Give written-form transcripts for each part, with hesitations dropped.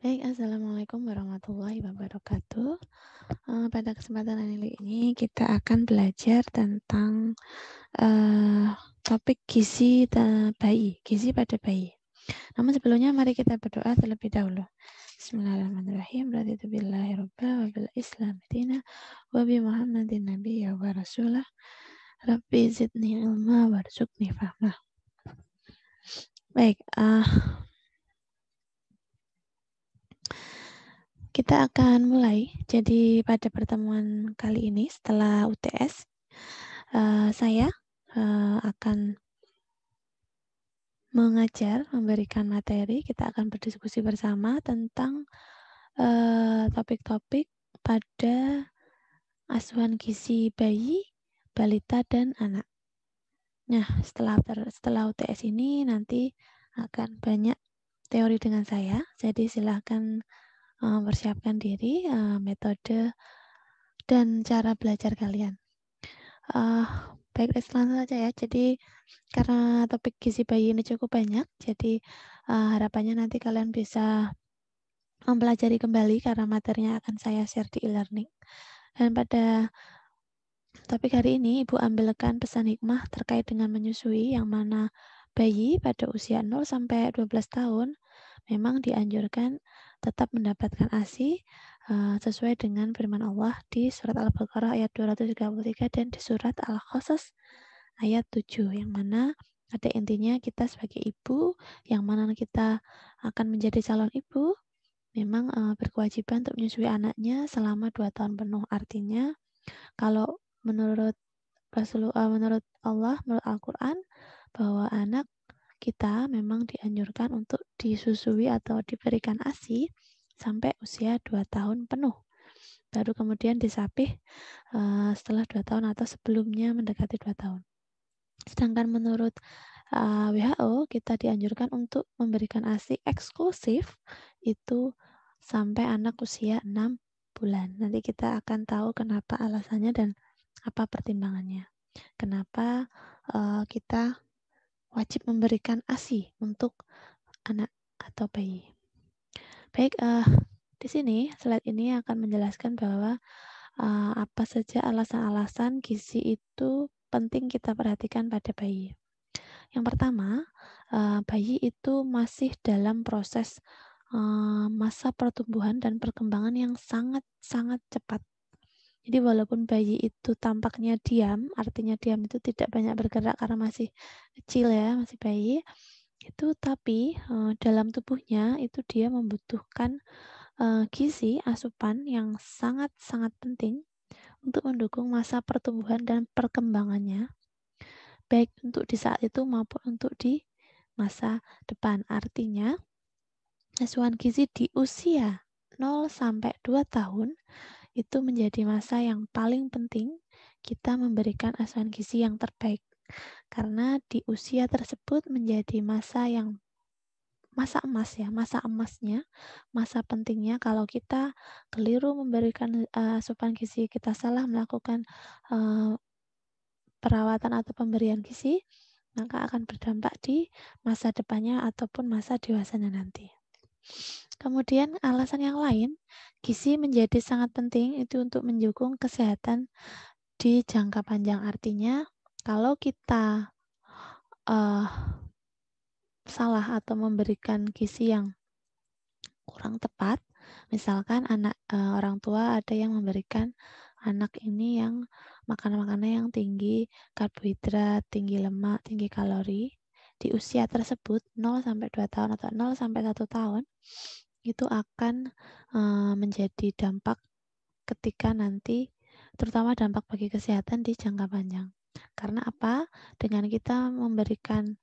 Baik, Assalamualaikum warahmatullahi wabarakatuh. Pada kesempatan ini kita akan belajar tentang topik gizi pada bayi. Namun sebelumnya mari kita berdoa terlebih dahulu. Bismillahirrahmanirrahim. Raditu billahi rabba wa bil islam dina wa bi Muhammadin nabiyya wa rasulah. Rabbi zidni ilma warzuqni fahmah. Baik, kita akan mulai. Jadi pada pertemuan kali ini setelah UTS, saya akan memberikan materi. Kita akan berdiskusi bersama tentang topik-topik pada asuhan gizi bayi, balita, dan anak. Nah, setelah UTS ini nanti akan banyak teori dengan saya. Jadi silakan persiapkan diri, metode dan cara belajar kalian. Baik, langsung saja ya. Jadi karena topik gizi bayi ini cukup banyak, jadi harapannya nanti kalian bisa mempelajari kembali karena materinya akan saya share di e-learning. Dan pada topik hari ini, Ibu ambilkan pesan hikmah terkait dengan menyusui, yang mana bayi pada usia 0 sampai 12 tahun memang dianjurkan tetap mendapatkan ASI sesuai dengan firman Allah di surat Al-Baqarah ayat 233 dan di surat Al-Qasas ayat 7, yang mana ada intinya kita sebagai ibu, yang mana kita akan menjadi calon ibu, memang berkewajiban untuk menyusui anaknya selama 2 tahun penuh. Artinya, kalau menurut menurut Allah, menurut Al-Quran, bahwa anak kita memang dianjurkan untuk disusui atau diberikan ASI sampai usia 2 tahun penuh. Baru kemudian disapih setelah 2 tahun atau sebelumnya mendekati 2 tahun. Sedangkan menurut WHO, kita dianjurkan untuk memberikan ASI eksklusif itu sampai anak usia 6 bulan. Nanti kita akan tahu kenapa alasannya dan apa pertimbangannya. Kenapa kita wajib memberikan ASI untuk anak atau bayi. Baik, di sini slide ini akan menjelaskan bahwa apa saja alasan-alasan gizi itu penting kita perhatikan pada bayi. Yang pertama, bayi itu masih dalam proses masa pertumbuhan dan perkembangan yang sangat-sangat cepat. Jadi walaupun bayi itu tampaknya diam, artinya diam itu tidak banyak bergerak karena masih kecil ya, masih bayi, itu tapi dalam tubuhnya itu dia membutuhkan gizi, asupan yang sangat-sangat penting untuk mendukung masa pertumbuhan dan perkembangannya, baik untuk di saat itu maupun untuk di masa depan. Artinya, asuhan gizi di usia 0 sampai 2 tahun itu menjadi masa yang paling penting kita memberikan asuhan gizi yang terbaik. Karena di usia tersebut menjadi masa emas ya, masa emasnya, masa pentingnya. Kalau kita keliru memberikan asupan gizi, kita salah melakukan perawatan atau pemberian gizi, maka akan berdampak di masa depannya ataupun masa dewasanya nanti. Kemudian alasan yang lain, gizi menjadi sangat penting itu untuk mendukung kesehatan di jangka panjang. Artinya, kalau kita salah atau memberikan gizi yang kurang tepat, misalkan orang tua ada yang memberikan anak ini yang makanan-makanan yang tinggi karbohidrat, tinggi lemak, tinggi kalori di usia tersebut 0 sampai 2 tahun atau 0 sampai 1 tahun, itu akan menjadi dampak ketika nanti, terutama dampak bagi kesehatan di jangka panjang. Karena apa? Dengan kita memberikan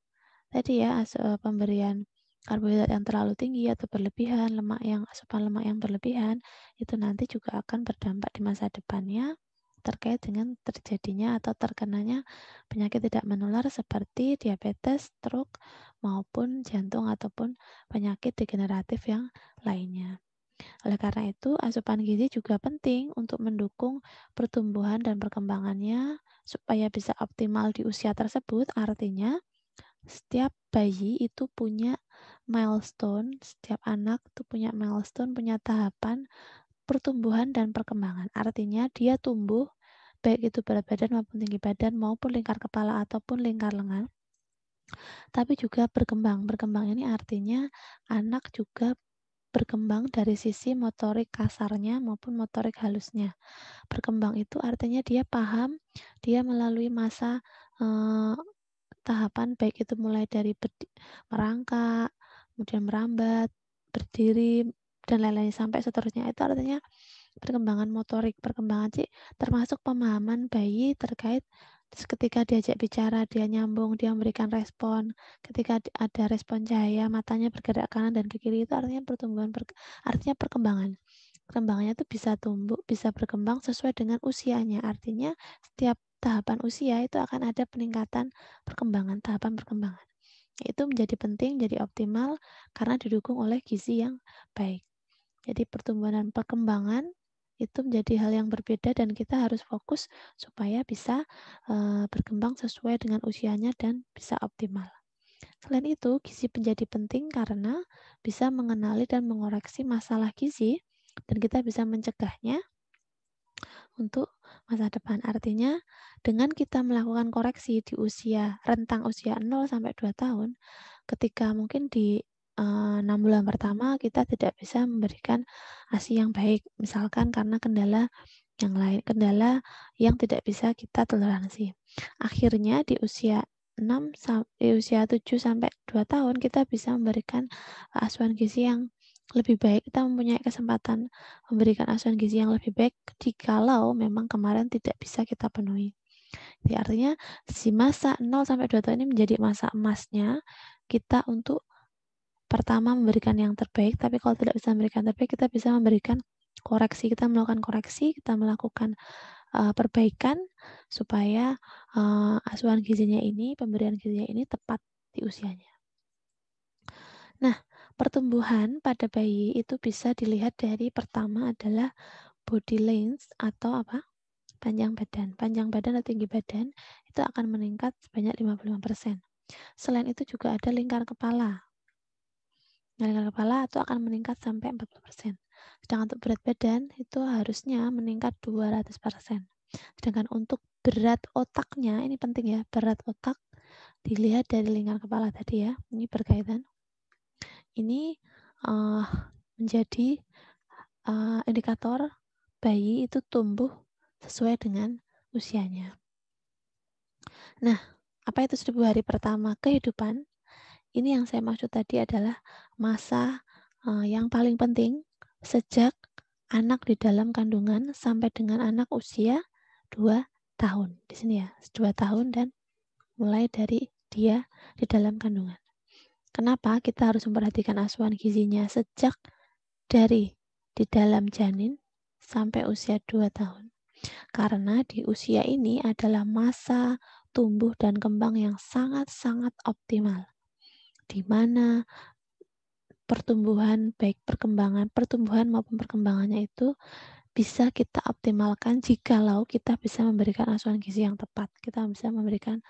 tadi ya pemberian karbohidrat yang terlalu tinggi atau berlebihan, asupan lemak yang berlebihan, itu nanti juga akan berdampak di masa depannya terkait dengan terjadinya atau terkenanya penyakit tidak menular seperti diabetes, stroke, maupun jantung ataupun penyakit degeneratif yang lainnya. Oleh karena itu, asupan gizi juga penting untuk mendukung pertumbuhan dan perkembangannya supaya bisa optimal di usia tersebut. Artinya, setiap bayi itu punya milestone, setiap anak itu punya milestone, punya tahapan pertumbuhan dan perkembangan. Artinya dia tumbuh, baik itu berat badan maupun tinggi badan, maupun lingkar kepala ataupun lingkar lengan, tapi juga berkembang. Berkembang ini artinya anak juga berkembang dari sisi motorik kasarnya maupun motorik halusnya. Berkembang itu artinya dia paham, dia melalui masa tahapan baik itu mulai dari merangkak, kemudian merambat, berdiri, dan lain-lain sampai seterusnya. Itu artinya perkembangan motorik, perkembangan sih termasuk pemahaman bayi terkait ketika diajak bicara, dia nyambung, dia memberikan respon. Ketika ada respon cahaya, matanya bergerak kanan dan ke kiri, itu artinya pertumbuhan, artinya perkembangan. Perkembangannya itu bisa tumbuh, bisa berkembang sesuai dengan usianya. Artinya setiap tahapan usia itu akan ada peningkatan perkembangan, tahapan perkembangan. Itu menjadi penting, jadi optimal karena didukung oleh gizi yang baik. Jadi pertumbuhan dan perkembangan itu menjadi hal yang berbeda dan kita harus fokus supaya bisa berkembang sesuai dengan usianya dan bisa optimal. Selain itu, gizi menjadi penting karena bisa mengenali dan mengoreksi masalah gizi dan kita bisa mencegahnya untuk masa depan. Artinya, dengan kita melakukan koreksi di rentang usia 0 sampai 2 tahun, ketika mungkin di 6 bulan pertama kita tidak bisa memberikan ASI yang baik, misalkan karena kendala yang lain, kendala yang tidak bisa kita toleransi. Akhirnya di usia 7 sampai 2 tahun kita bisa memberikan asuhan gizi yang lebih baik. Kita mempunyai kesempatan memberikan asuhan gizi yang lebih baik jikalau memang kemarin tidak bisa kita penuhi. Jadi artinya si masa 0 sampai 2 tahun ini menjadi masa emasnya kita untuk pertama memberikan yang terbaik, tapi kalau tidak bisa memberikan terbaik, kita bisa memberikan koreksi, kita melakukan koreksi, kita melakukan perbaikan supaya asuhan gizinya ini, pemberian gizinya ini tepat di usianya. Nah, pertumbuhan pada bayi itu bisa dilihat dari pertama adalah body length atau apa? Panjang badan. Panjang badan atau tinggi badan itu akan meningkat sebanyak 55%. Selain itu juga ada lingkar kepala. Lingkar kepala itu akan meningkat sampai 40%. Sedangkan untuk berat badan itu harusnya meningkat 200%. Sedangkan untuk berat otaknya, ini penting ya, berat otak dilihat dari lingkar kepala tadi ya, ini berkaitan. Ini menjadi indikator bayi itu tumbuh sesuai dengan usianya. Nah, apa itu 1000 hari pertama kehidupan? Ini yang saya maksud tadi adalah masa yang paling penting sejak anak di dalam kandungan sampai dengan anak usia 2 tahun. Di sini ya, 2 tahun dan mulai dari dia di dalam kandungan. Kenapa kita harus memperhatikan asuhan gizinya sejak dari di dalam janin sampai usia 2 tahun? Karena di usia ini adalah masa tumbuh dan kembang yang sangat-sangat optimal, di mana pertumbuhan, baik pertumbuhan maupun perkembangannya itu bisa kita optimalkan jikalau kita bisa memberikan asuhan gizi yang tepat, kita bisa memberikan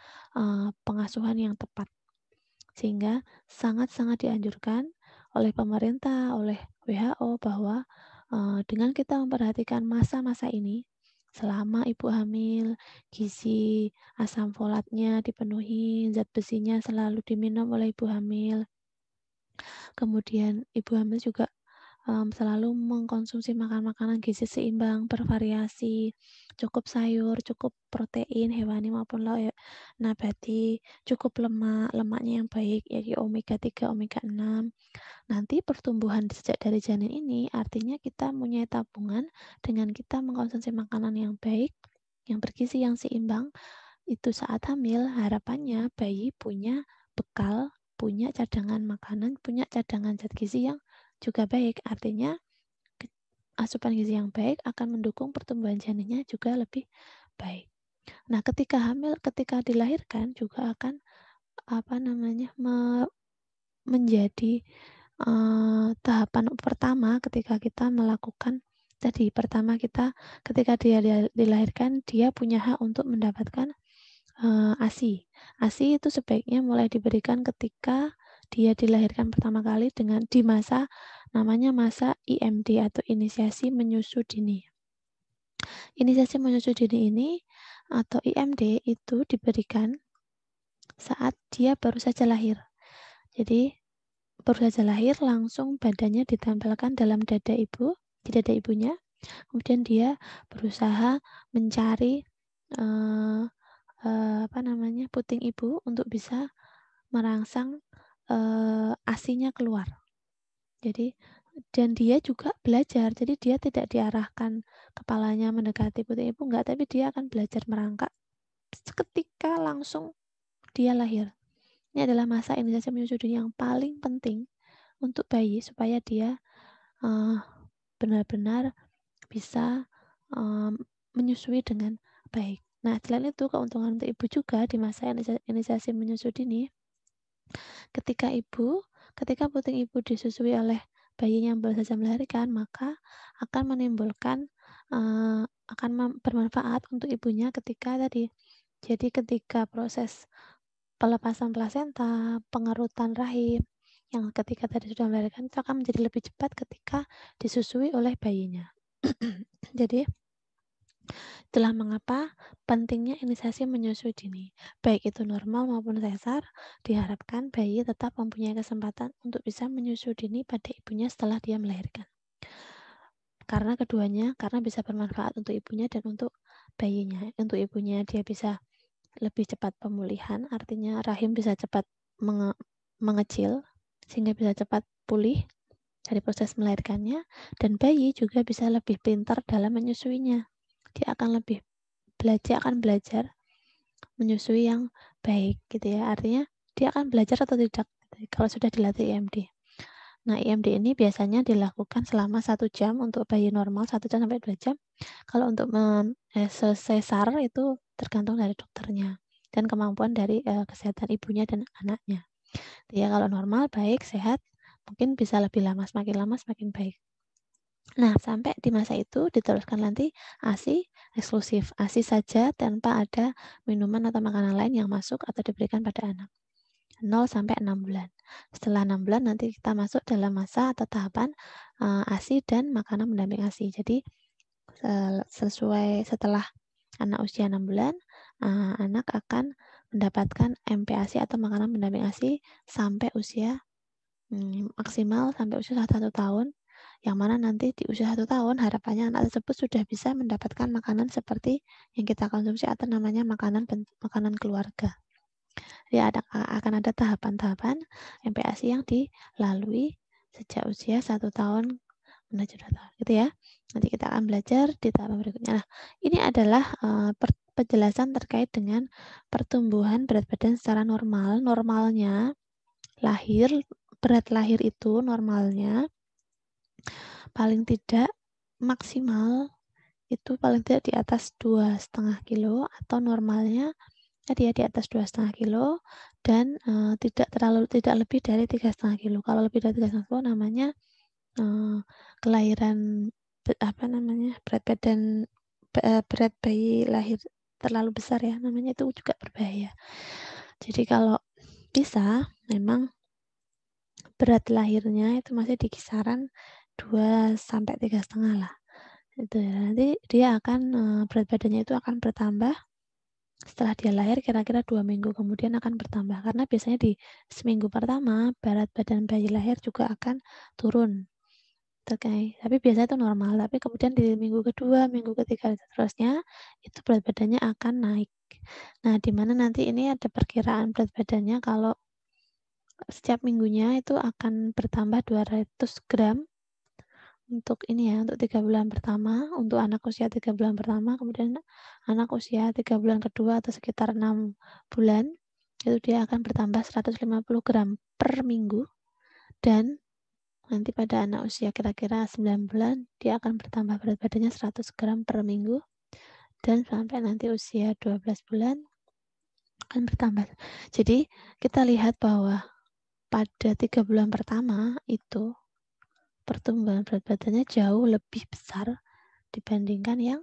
pengasuhan yang tepat. Sehingga sangat-sangat dianjurkan oleh pemerintah, oleh WHO bahwa dengan kita memperhatikan masa-masa ini, selama ibu hamil, gizi, asam folatnya dipenuhi, zat besinya selalu diminum oleh ibu hamil. Kemudian ibu hamil juga selalu mengkonsumsi makanan gizi seimbang, bervariasi, cukup sayur, cukup protein hewani maupun nabati, cukup lemaknya yang baik, yaitu omega 3, omega 6. Nanti pertumbuhan sejak dari janin ini artinya kita punya tabungan dengan kita mengkonsumsi makanan yang baik, yang bergizi, yang seimbang. Itu saat hamil, harapannya bayi punya bekal, punya cadangan makanan, punya cadangan zat gizi yang juga baik. Artinya asupan gizi yang baik akan mendukung pertumbuhan janinnya juga lebih baik. Nah, ketika hamil, ketika dilahirkan juga akan menjadi tahapan pertama ketika kita melakukan tadi. Pertama kita ketika dia dilahirkan, dia punya hak untuk mendapatkan ASI. ASI itu sebaiknya mulai diberikan ketika dia dilahirkan pertama kali di masa namanya masa IMD atau inisiasi menyusu dini. Inisiasi menyusu dini ini atau IMD itu diberikan saat dia baru saja lahir. Jadi baru saja lahir langsung badannya ditempelkan dalam dada ibu, di dada ibunya. Kemudian dia berusaha mencari puting ibu untuk bisa merangsang ASI-nya keluar. Jadi dan dia juga belajar. Jadi dia tidak diarahkan kepalanya mendekati puting ibu enggak, tapi dia akan belajar merangkak ketika langsung dia lahir. Ini adalah masa inisiasi menyusu dini yang paling penting untuk bayi supaya dia benar-benar bisa menyusui dengan baik. Nah, selain itu keuntungan untuk ibu juga di masa inisiasi menyusu dini, ketika puting ibu disusui oleh bayi yang baru saja melahirkan, maka akan menimbulkan akan bermanfaat untuk ibunya ketika tadi. Jadi ketika proses pelepasan plasenta, pengerutan rahim, yang ketika tadi sudah melahirkan itu akan menjadi lebih cepat ketika disusui oleh bayinya. Jadi itulah mengapa pentingnya inisiasi menyusui dini. Baik itu normal maupun sesar, diharapkan bayi tetap mempunyai kesempatan untuk bisa menyusui dini pada ibunya setelah dia melahirkan. Karena bisa bermanfaat untuk ibunya dan untuk bayinya. Untuk ibunya dia bisa lebih cepat pemulihan, artinya rahim bisa cepat mengecil, sehingga bisa cepat pulih dari proses melahirkannya, dan bayi juga bisa lebih pintar dalam menyusuinya. Dia akan belajar menyusui yang baik gitu ya. Artinya dia akan belajar atau tidak kalau sudah dilatih IMD. Nah, IMD ini biasanya dilakukan selama 1 jam untuk bayi normal, 1 jam sampai 2 jam. Kalau untuk sesar itu tergantung dari dokternya dan kemampuan dari kesehatan ibunya dan anaknya. Ya, kalau normal, baik, sehat, mungkin bisa lebih lama, semakin lama semakin baik. Nah, sampai di masa itu diteruskan nanti ASI eksklusif, ASI saja tanpa ada minuman atau makanan lain yang masuk atau diberikan pada anak. 0 sampai 6 bulan. Setelah 6 bulan nanti kita masuk dalam masa atau tahapan ASI dan makanan pendamping ASI. Jadi sesuai setelah anak usia 6 bulan, anak akan mendapatkan MPASI atau makanan pendamping ASI sampai usia maksimal sampai usia 1 tahun, yang mana nanti di usia 1 tahun harapannya anak tersebut sudah bisa mendapatkan makanan seperti yang kita konsumsi atau namanya makanan keluarga. Jadi akan ada tahapan-tahapan MPASI yang dilalui sejak usia 1 tahun menuju 2 tahun, gitu ya. Nanti kita akan belajar di tahapan berikutnya. Nah, ini adalah penjelasan terkait dengan pertumbuhan berat badan secara normal. Normalnya berat lahir itu normalnya paling tidak maksimal itu paling tidak di atas 2,5 kilo atau normalnya tadi ya di atas 2,5 kilo dan tidak lebih dari 3,5 kilo. Kalau lebih dari 3,5 kilo namanya kelahiran berat bayi lahir terlalu besar ya, namanya itu juga berbahaya. Jadi kalau bisa memang berat lahirnya itu masih di kisaran 2 sampai 3,5 lah. Itu ya. Nanti dia akan berat badannya itu akan bertambah setelah dia lahir kira-kira 2 minggu kemudian akan bertambah. Karena biasanya di seminggu pertama berat badan bayi lahir juga akan turun. Okay. Tapi biasanya itu normal. Tapi kemudian di minggu kedua, minggu ketiga, dan seterusnya itu berat badannya akan naik. Nah, di mana nanti ini ada perkiraan berat badannya kalau setiap minggunya itu akan bertambah 200 gram untuk ini ya, untuk 3 bulan pertama, untuk anak usia 3 bulan pertama, kemudian anak usia 3 bulan kedua atau sekitar 6 bulan, itu dia akan bertambah 150 gram per minggu, dan nanti pada anak usia kira-kira 9 bulan, dia akan bertambah berat badannya 100 gram per minggu, dan sampai nanti usia 12 bulan akan bertambah. Jadi kita lihat bahwa pada 3 bulan pertama itu pertumbuhan berat badannya jauh lebih besar dibandingkan yang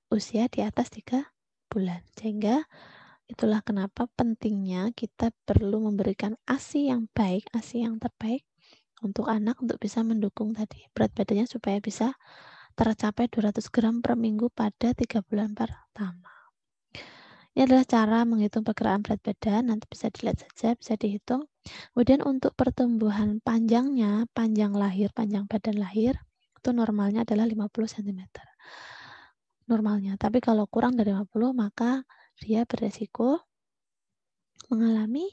usia di atas 3 bulan. Sehingga Itulah kenapa pentingnya kita perlu memberikan ASI yang baik, ASI yang terbaik untuk anak untuk bisa mendukung tadi berat badannya supaya bisa tercapai 200 gram per minggu pada 3 bulan pertama. Ini adalah cara menghitung perkiraan berat badan, nanti bisa dilihat saja, bisa dihitung. Kemudian untuk pertumbuhan panjangnya, panjang badan lahir, itu normalnya adalah 50 cm. Normalnya, tapi kalau kurang dari 50 maka dia beresiko mengalami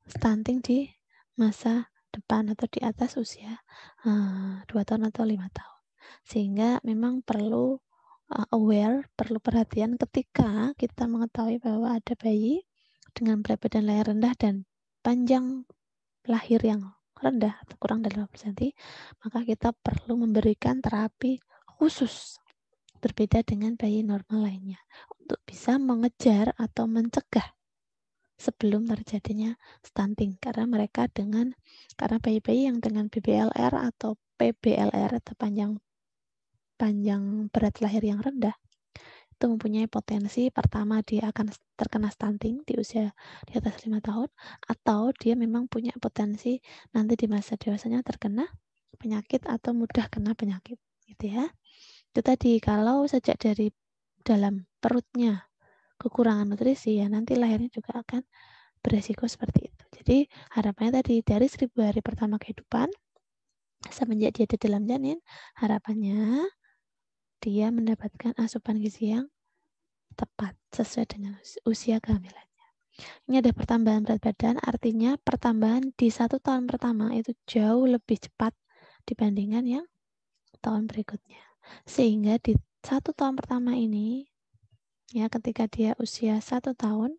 stunting di masa depan atau di atas usia 2 tahun atau 5 tahun. Sehingga memang perlu aware, perlu perhatian ketika kita mengetahui bahwa ada bayi dengan berat badan lahir rendah dan panjang lahir yang rendah atau kurang dari 50 cm, maka kita perlu memberikan terapi khusus berbeda dengan bayi normal lainnya untuk bisa mengejar atau mencegah sebelum terjadinya stunting karena bayi-bayi yang dengan BBLR atau PBLR atau panjang berat lahir yang rendah itu mempunyai potensi pertama dia akan terkena stunting di usia di atas 5 tahun atau dia memang punya potensi nanti di masa dewasanya terkena penyakit atau mudah kena penyakit gitu ya. Itu tadi kalau sejak dari dalam perutnya kekurangan nutrisi ya nanti lahirnya juga akan beresiko seperti itu. Jadi harapannya tadi dari 1000 hari pertama kehidupan semenjak dia di dalam janin, harapannya dia mendapatkan asupan gizi yang tepat sesuai dengan usia kehamilannya. Ini ada pertambahan berat badan, artinya pertambahan di 1 tahun pertama itu jauh lebih cepat dibandingkan yang tahun berikutnya. Sehingga di 1 tahun pertama ini, ya ketika dia usia 1 tahun,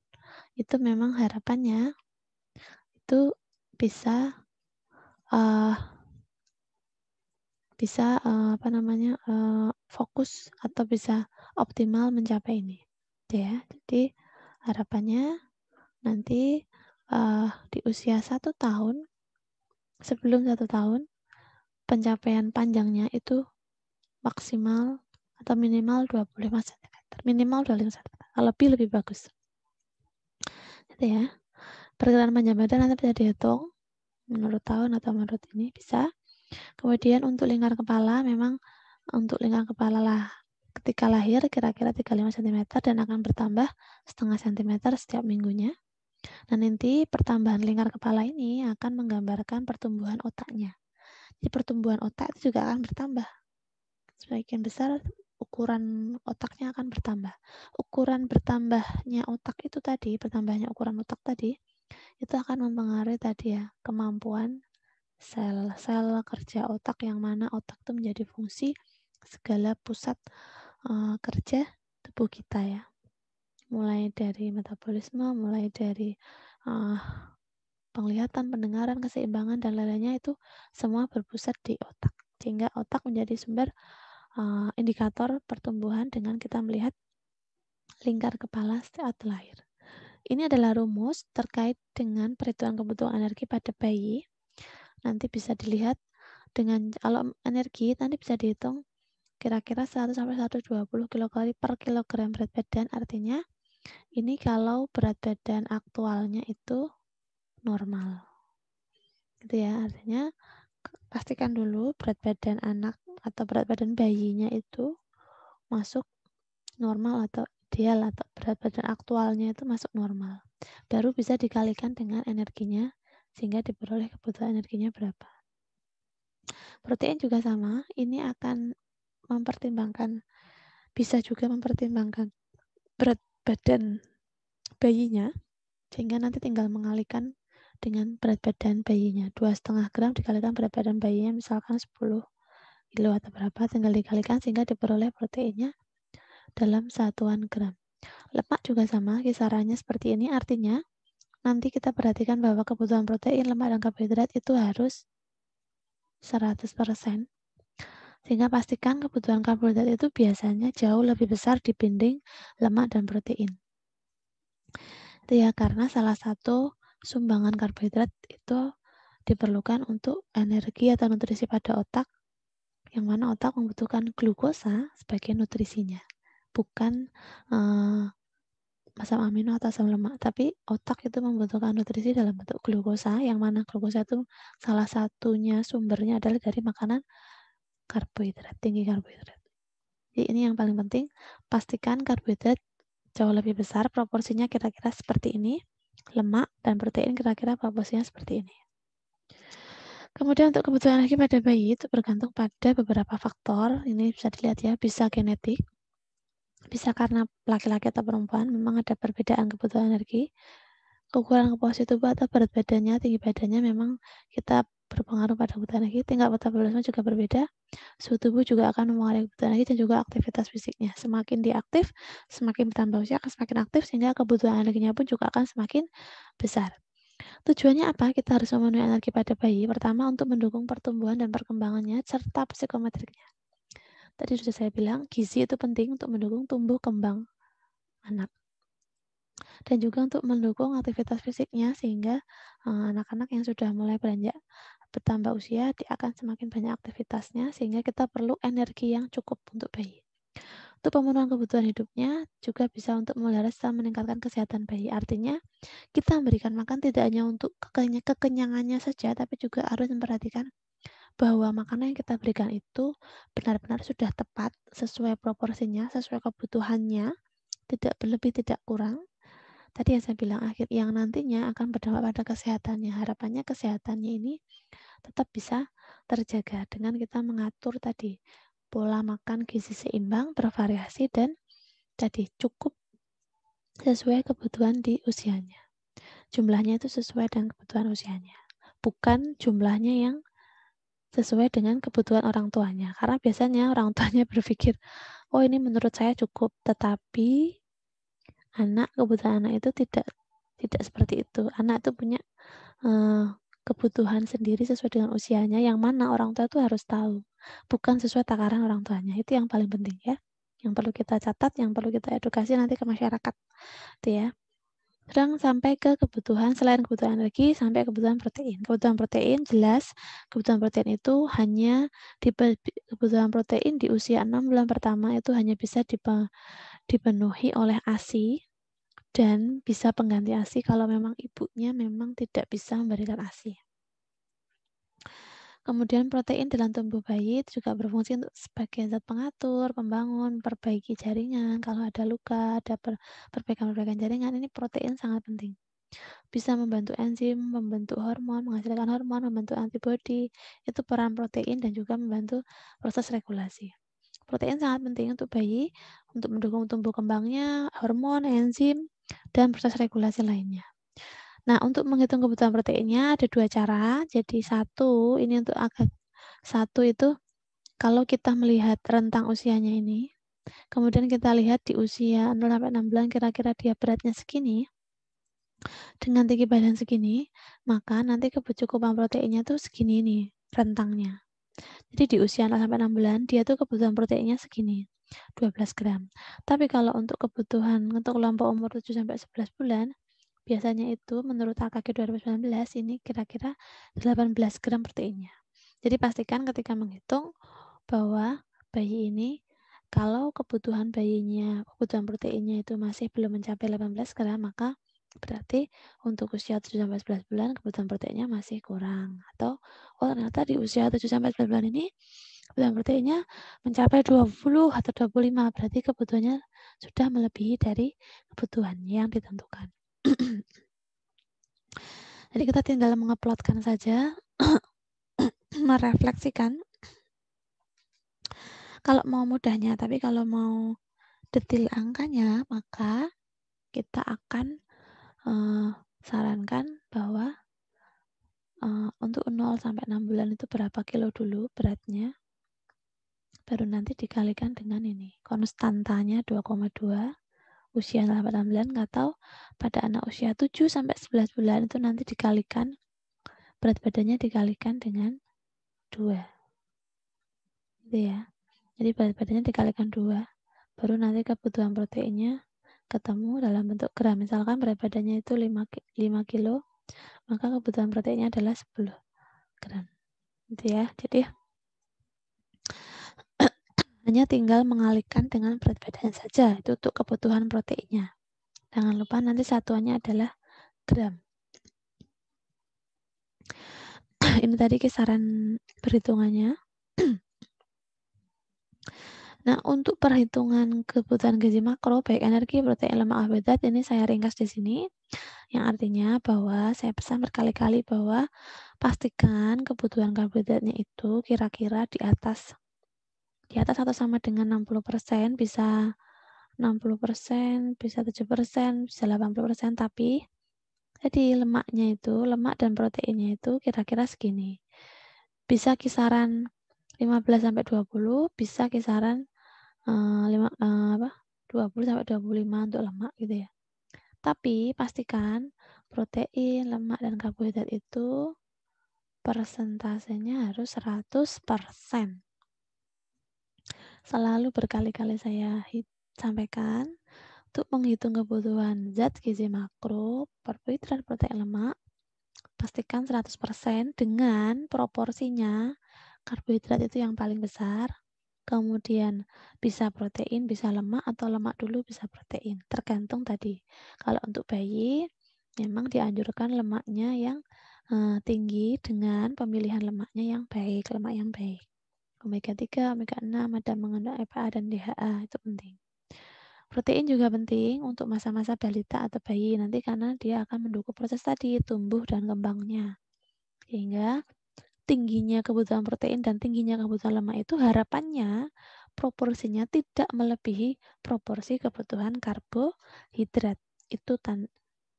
itu memang harapannya itu bisa fokus atau bisa optimal mencapai ini, ya. Jadi harapannya nanti di usia 1 tahun, sebelum 1 tahun, pencapaian panjangnya itu maksimal atau minimal 25 cm, minimal 25 cm, lebih bagus. Gitu ya. Perkiraan panjang badan nanti bisa dihitung menurut tahun atau menurut ini bisa. Kemudian untuk lingkar kepala, memang untuk lingkar kepala lah ketika lahir kira-kira 35 cm dan akan bertambah setengah cm setiap minggunya. Nah, nanti pertambahan lingkar kepala ini akan menggambarkan pertumbuhan otaknya. Jadi pertumbuhan otak itu juga akan bertambah. Sebagian besar ukuran otaknya akan bertambah. Ukuran bertambahnya otak itu tadi, bertambahnya ukuran otak tadi, itu akan mempengaruhi tadi ya, kemampuan sel-sel kerja otak yang mana otak itu menjadi fungsi segala pusat kerja tubuh kita ya. Mulai dari metabolisme, mulai dari penglihatan, pendengaran, keseimbangan, dan lain-lainnya itu semua berpusat di otak. Sehingga otak menjadi sumber indikator pertumbuhan dengan kita melihat lingkar kepala saat lahir. Ini adalah rumus terkait dengan perhitungan kebutuhan energi pada bayi. Nanti bisa dilihat dengan kalau energi nanti bisa dihitung kira-kira 100 sampai 120 kilokalori per kilogram berat badan. Artinya ini kalau berat badan aktualnya itu normal. Gitu ya, artinya pastikan dulu berat badan anak atau berat badan bayinya itu masuk normal atau ideal atau berat badan aktualnya itu masuk normal. Baru bisa dikalikan dengan energinya sehingga diperoleh kebutuhan energinya berapa. Protein juga sama, ini akan bisa juga mempertimbangkan berat badan bayinya, sehingga nanti tinggal mengalihkan dengan berat badan bayinya. 2,5 gram dikalikan berat badan bayinya misalkan 10 kilo atau berapa, tinggal dikalikan sehingga diperoleh proteinnya dalam satuan gram. Lemak juga sama, kisarannya seperti ini, artinya nanti kita perhatikan bahwa kebutuhan protein, lemak, dan karbohidrat itu harus 100%. Sehingga pastikan kebutuhan karbohidrat itu biasanya jauh lebih besar dibanding lemak dan protein. Itu ya, karena salah satu sumbangan karbohidrat itu diperlukan untuk energi atau nutrisi pada otak, yang mana otak membutuhkan glukosa sebagai nutrisinya, bukan asam amino atau asam lemak, tapi otak itu membutuhkan nutrisi dalam bentuk glukosa, yang mana glukosa itu salah satunya sumbernya adalah dari makanan karbohidrat, tinggi karbohidrat. Jadi ini yang paling penting, pastikan karbohidrat jauh lebih besar, proporsinya kira-kira seperti ini, lemak dan protein kira-kira proporsinya seperti ini. Kemudian untuk kebutuhan energi pada bayi itu bergantung pada beberapa faktor, ini bisa dilihat ya, bisa genetik, bisa karena laki-laki atau perempuan memang ada perbedaan kebutuhan energi, kekurangan komposisi tubuh atau berat badannya, tinggi badannya memang kita berpengaruh pada kebutuhan energi, tingkat metabolisme juga berbeda, suhu tubuh juga akan mempengaruhi kebutuhan energi dan juga aktivitas fisiknya. Semakin diaktif, semakin bertambah usia akan semakin aktif sehingga kebutuhan energinya pun juga akan semakin besar. Tujuannya apa? Kita harus memenuhi energi pada bayi. Pertama, untuk mendukung pertumbuhan dan perkembangannya serta psikometriknya. Tadi sudah saya bilang, gizi itu penting untuk mendukung tumbuh kembang anak. Dan juga untuk mendukung aktivitas fisiknya sehingga anak-anak yang sudah mulai beranjak bertambah usia, dia akan semakin banyak aktivitasnya sehingga kita perlu energi yang cukup untuk bayi. Untuk pemenuhan kebutuhan hidupnya juga bisa untuk memelihara serta meningkatkan kesehatan bayi. Artinya, kita memberikan makan tidak hanya untuk kekenyangannya saja, tapi juga harus memperhatikan bahwa makanan yang kita berikan itu benar-benar sudah tepat, sesuai proporsinya, sesuai kebutuhannya, tidak berlebih, tidak kurang. Tadi yang saya bilang akhir yang nantinya akan berdampak pada kesehatannya. Harapannya kesehatannya ini tetap bisa terjaga dengan kita mengatur tadi pola makan gizi seimbang, bervariasi, dan tadi cukup sesuai kebutuhan di usianya. Jumlahnya itu sesuai dengan kebutuhan usianya. Bukan jumlahnya yang sesuai dengan kebutuhan orang tuanya. Karena biasanya orang tuanya berpikir, oh ini menurut saya cukup. Tetapi kebutuhan anak itu tidak seperti itu. Anak itu punya kebutuhan sendiri sesuai dengan usianya, yang mana orang tua itu harus tahu. Bukan sesuai takaran orang tuanya. Itu yang paling penting ya. Yang perlu kita catat, yang perlu kita edukasi nanti ke masyarakat. Itu ya. Sekarang sampai ke kebutuhan, selain kebutuhan energi, sampai kebutuhan protein. Kebutuhan protein jelas, kebutuhan protein itu hanya kebutuhan protein di usia 6 bulan pertama itu hanya bisa dipenuhi oleh ASI dan bisa pengganti ASI kalau memang ibunya memang tidak bisa memberikan ASI. Kemudian protein dalam tubuh bayi itu juga berfungsi untuk sebagai zat pengatur, pembangun, perbaiki jaringan. Kalau ada luka, ada perbaikan jaringan, ini protein sangat penting. Bisa membantu enzim, membentuk hormon, menghasilkan hormon, membentuk antibodi. Itu peran protein dan juga membantu proses regulasi. Protein sangat penting untuk bayi, untuk mendukung tumbuh kembangnya, hormon, enzim, dan proses regulasi lainnya. Nah, untuk menghitung kebutuhan proteinnya ada 2 cara. Jadi satu itu kalau kita melihat rentang usianya ini, kemudian kita lihat di usia 0-6 bulan kira-kira dia beratnya segini, dengan tinggi badan segini, maka nanti kecukupan proteinnya tuh segini nih rentangnya. Jadi di usia 0-6 bulan dia tuh kebutuhan proteinnya segini, 12 gram. Tapi kalau untuk kebutuhan untuk kelompok umur 7-11 bulan, biasanya itu menurut AKG 2019 ini kira-kira 18 gram proteinnya. Jadi pastikan ketika menghitung bahwa bayi ini kalau kebutuhan kebutuhan proteinnya itu masih belum mencapai 18 gram, maka berarti untuk usia 7-11 bulan kebutuhan proteinnya masih kurang. Atau ternyata di usia 7-11 bulan ini kebutuhan proteinnya mencapai 20 atau 25, berarti kebutuhannya sudah melebihi dari kebutuhan yang ditentukan. Jadi kita tinggal mengeplotkan saja, merefleksikan. Kalau mau mudahnya, tapi kalau mau detail angkanya, maka kita akan sarankan bahwa untuk 0-6 bulan itu berapa kilo dulu beratnya, baru nanti dikalikan dengan ini. Konstantanya 2,2. Usia 8 bulan, atau pada anak usia 7-11 bulan itu nanti dikalikan, berat badannya dikalikan dengan 2. Gitu ya. Jadi berat badannya dikalikan 2, baru nanti kebutuhan proteinnya ketemu dalam bentuk gram. Misalkan berat badannya itu 5 kilo, maka kebutuhan proteinnya adalah 10 gram. Gitu ya. Jadi hanya tinggal mengalihkan dengan berat badan saja, itu untuk kebutuhan proteinnya. Jangan lupa nanti satuannya adalah gram. Ini tadi kisaran perhitungannya. Nah, untuk perhitungan kebutuhan gizi makro, baik energi, protein, lemak, karbohidrat, ini saya ringkas di sini. Yang artinya bahwa saya pesan berkali-kali bahwa pastikan kebutuhan karbohidratnya itu kira-kira di atas atau sama dengan 60%, bisa 60%, bisa 7%, bisa 80%, tapi jadi lemaknya itu, lemak dan proteinnya itu kira-kira segini. Bisa kisaran 15-20, bisa kisaran 20 sampai 25 untuk lemak gitu ya. Tapi pastikan protein, lemak dan karbohidrat itu persentasenya harus 100%. Selalu berkali-kali saya sampaikan untuk menghitung kebutuhan zat gizi makro, karbohidrat, protein, lemak, pastikan 100% dengan proporsinya karbohidrat itu yang paling besar, kemudian bisa protein, bisa lemak, atau lemak dulu bisa protein. Tergantung tadi. Kalau untuk bayi, memang dianjurkan lemaknya yang tinggi dengan pemilihan lemaknya yang baik, lemak yang baik. Omega 3, omega 6, ada mengandung EPA dan DHA, itu penting. Protein juga penting untuk masa-masa balita atau bayi nanti karena dia akan mendukung proses tadi, tumbuh dan kembangnya. Sehingga tingginya kebutuhan protein dan tingginya kebutuhan lemak itu harapannya proporsinya tidak melebihi proporsi kebutuhan karbohidrat. Itu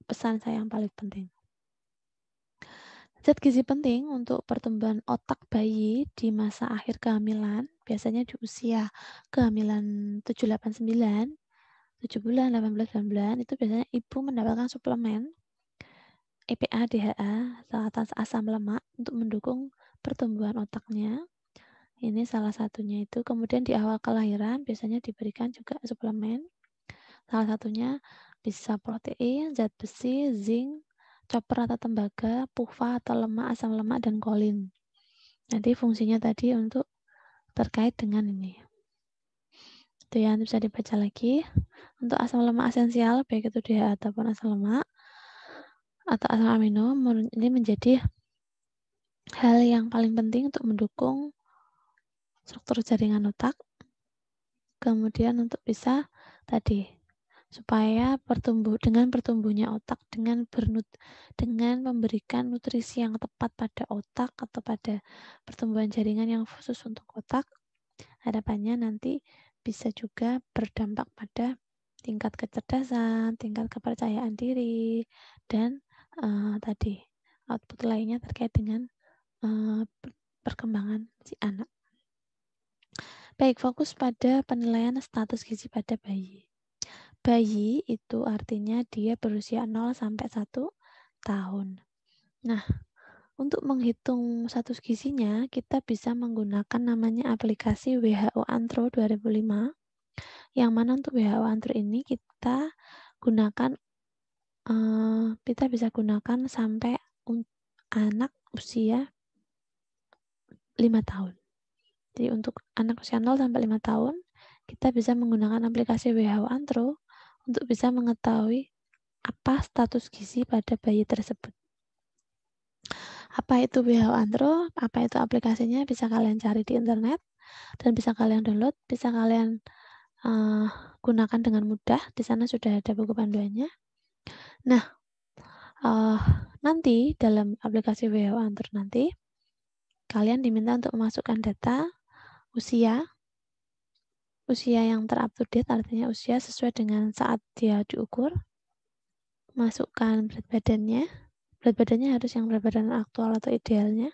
pesan saya yang paling penting. Zat gizi penting untuk pertumbuhan otak bayi di masa akhir kehamilan, biasanya di usia kehamilan 7-8-9, 7 bulan, 18 bulan, itu biasanya ibu mendapatkan suplemen EPA, DHA, atau asam lemak untuk mendukung pertumbuhan otaknya. Ini salah satunya itu. Kemudian di awal kelahiran biasanya diberikan juga suplemen. Salah satunya bisa protein, zat besi, zinc, copper atau tembaga, PUFA atau lemak, asam lemak, dan kolin. Nanti fungsinya tadi untuk terkait dengan ini. Itu yang bisa dibaca lagi. Untuk asam lemak esensial, baik itu DHA ataupun asam lemak atau asam amino, ini menjadi hal yang paling penting untuk mendukung struktur jaringan otak. Kemudian untuk bisa tadi supaya dengan pertumbuhnya otak dengan memberikan nutrisi yang tepat pada otak atau pada pertumbuhan jaringan yang khusus untuk otak, harapannya nanti bisa juga berdampak pada tingkat kecerdasan, tingkat kepercayaan diri, dan tadi output lainnya terkait dengan perkembangan si anak. Baik, fokus pada penilaian status gizi pada bayi. Bayi itu artinya dia berusia 0 sampai 1 tahun. Nah, untuk menghitung status gizinya, kita bisa menggunakan namanya aplikasi WHO Antro 2005. Yang mana untuk WHO Antro ini kita bisa gunakan sampai anak usia 5 tahun. Jadi untuk anak usia 0 sampai 5 tahun, kita bisa menggunakan aplikasi WHO Antro untuk bisa mengetahui apa status gizi pada bayi tersebut. Apa itu WHO Antro, apa itu aplikasinya, bisa kalian cari di internet, dan bisa kalian download, bisa kalian gunakan dengan mudah. Di sana sudah ada buku panduannya. Nah, nanti dalam aplikasi WHO Antro nanti, kalian diminta untuk memasukkan data usia yang ter-up-to-date, artinya usia sesuai dengan saat dia diukur. Masukkan berat badannya harus yang berat badan aktual atau idealnya,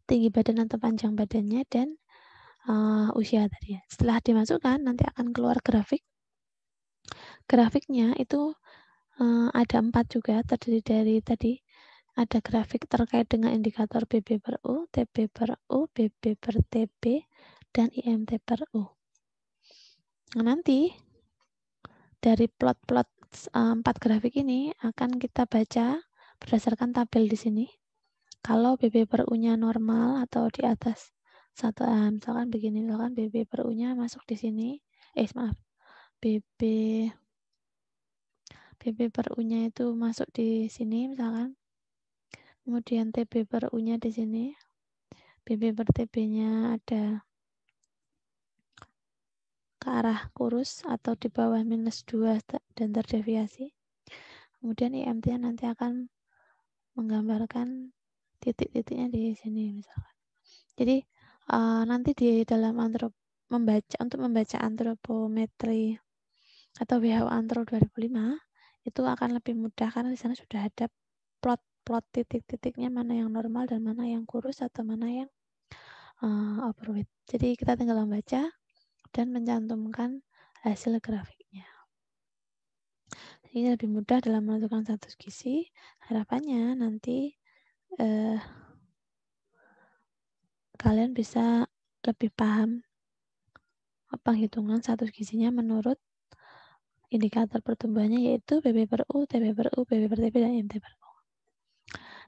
tinggi badan atau panjang badannya, dan usia tadi. Setelah dimasukkan, nanti akan keluar grafik. Grafiknya itu ada 4 juga, terdiri dari tadi ada grafik terkait dengan indikator BB per U, TB per U, BB per TB, dan IMT per U. Nah, nanti dari plot-plot 4 grafik ini akan kita baca berdasarkan tabel di sini. Kalau BB per U-nya normal atau di atas misalkan begini, misalkan BB per U-nya masuk di sini, BB BB per U-nya itu masuk di sini misalkan. Kemudian TB per U-nya di sini. BB per TB-nya ada ke arah kurus atau di bawah -2 dan terdeviasi. Kemudian IMT-nya nanti akan menggambarkan titik-titiknya di sini misalkan. Jadi nanti di dalam untuk membaca antropometri atau WHO Antro 2005 itu akan lebih mudah karena di sana sudah ada plot titik-titiknya mana yang normal dan mana yang kurus atau mana yang overweight. Jadi kita tinggal membaca dan mencantumkan hasil grafiknya. Ini lebih mudah dalam menentukan status gizi. Harapannya nanti kalian bisa lebih paham penghitungan status gizinya menurut indikator pertumbuhannya yaitu BB per U, TB per U, BB per TB, dan IMT per U.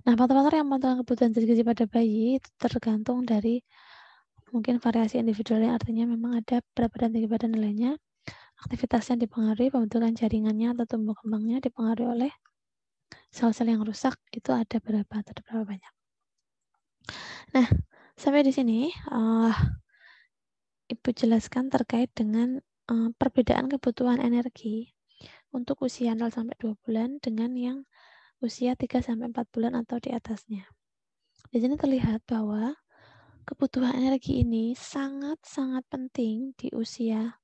Nah, faktor-faktor yang menentukan kebutuhan zat gizi pada bayi itu tergantung dari mungkin variasi individualnya, artinya memang ada berat badan, tinggi badan, nilainya, aktivitasnya dipengaruhi, pembentukan jaringannya atau tumbuh kembangnya dipengaruhi oleh sel-sel yang rusak, itu ada berapa banyak. Nah, sampai di sini Ibu jelaskan terkait dengan perbedaan kebutuhan energi untuk usia 0-2 bulan dengan yang usia 3-4 bulan atau di atasnya. Di sini terlihat bahwa kebutuhan energi ini sangat-sangat penting di usia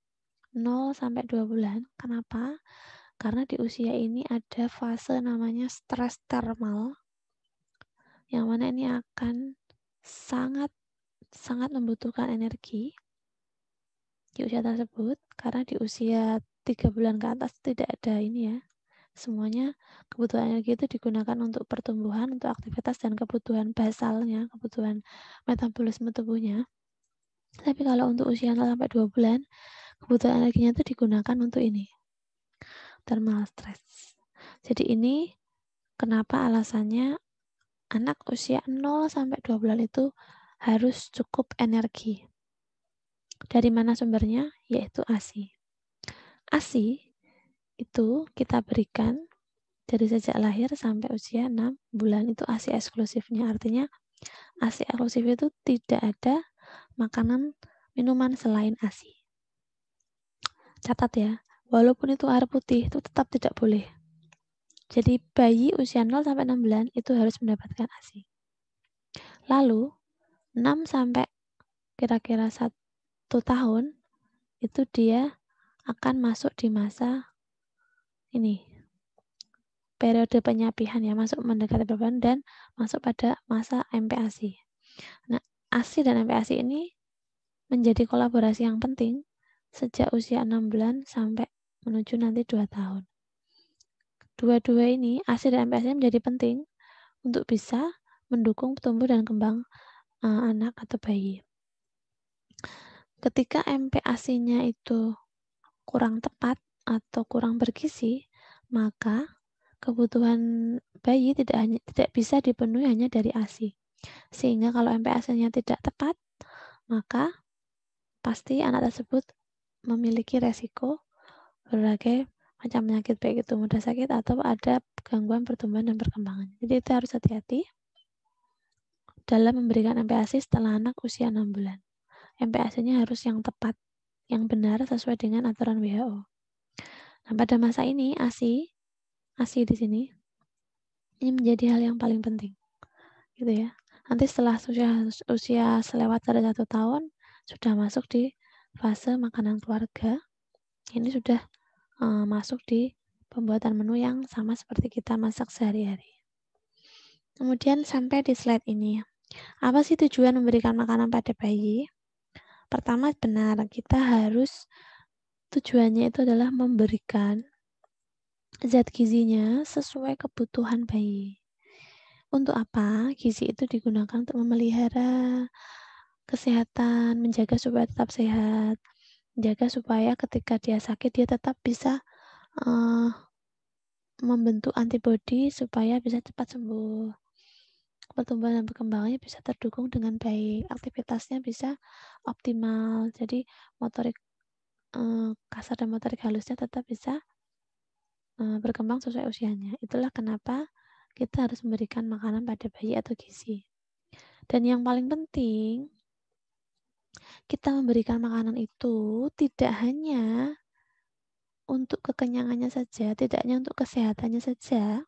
0-2 bulan. Kenapa? Karena di usia ini ada fase namanya stres termal, yang mana ini akan sangat membutuhkan energi di usia tersebut, karena di usia 3 bulan ke atas tidak ada ini ya. Semuanya kebutuhan energi itu digunakan untuk pertumbuhan, untuk aktivitas dan kebutuhan basalnya, kebutuhan metabolisme tubuhnya. Tapi kalau untuk usia 0-2 bulan, kebutuhan energinya itu digunakan untuk ini, thermal stress. Jadi ini kenapa alasannya anak usia 0-2 bulan itu harus cukup energi. Dari mana sumbernya? Yaitu ASI. ASI itu kita berikan dari sejak lahir sampai usia 6 bulan, itu ASI eksklusifnya. Artinya ASI eksklusif itu tidak ada makanan, minuman selain ASI. Catat ya, walaupun itu air putih, itu tetap tidak boleh. Jadi bayi usia 0-6 bulan itu harus mendapatkan ASI. Lalu 6 sampai kira-kira 1 tahun itu dia akan masuk di masa ini, periode penyapihan ya, masuk mendekati berbulan dan masuk pada masa MPASI. Nah, ASI dan MPASI ini menjadi kolaborasi yang penting sejak usia 6 bulan sampai menuju nanti 2 tahun. Dua-dua ini, ASI dan MPASI menjadi penting untuk bisa mendukung tumbuh dan kembang anak atau bayi. Ketika MPASI-nya itu kurang tepat atau kurang bergizi, maka kebutuhan bayi tidak bisa dipenuhi hanya dari ASI. Sehingga kalau MPASI-nya tidak tepat, maka pasti anak tersebut memiliki resiko berbagai macam penyakit, baik itu mudah sakit atau ada gangguan pertumbuhan dan perkembangan. Jadi itu harus hati-hati dalam memberikan MPASI setelah anak usia 6 bulan. MPASI-nya harus yang tepat, yang benar sesuai dengan aturan WHO. Nah, pada masa ini ASI di sini ini menjadi hal yang paling penting, gitu ya. Nanti setelah usia selewat dari 1 tahun sudah masuk di fase makanan keluarga. Ini sudah masuk di pembuatan menu yang sama seperti kita masak sehari-hari. Kemudian sampai di slide ini, apa sih tujuan memberikan makanan pada bayi? Pertama, benar, kita harus tujuannya itu adalah memberikan zat gizinya sesuai kebutuhan bayi. Untuk apa? Gizi itu digunakan untuk memelihara kesehatan, menjaga supaya tetap sehat, menjaga supaya ketika dia sakit dia tetap bisa membentuk antibodi supaya bisa cepat sembuh. Pertumbuhan dan perkembangannya bisa terdukung dengan baik, aktivitasnya bisa optimal, jadi motorik kasar dan motorik halusnya tetap bisa berkembang sesuai usianya. Itulah kenapa kita harus memberikan makanan pada bayi atau gizi. Dan yang paling penting, kita memberikan makanan itu tidak hanya untuk kekenyangannya saja, tidak hanya untuk kesehatannya saja,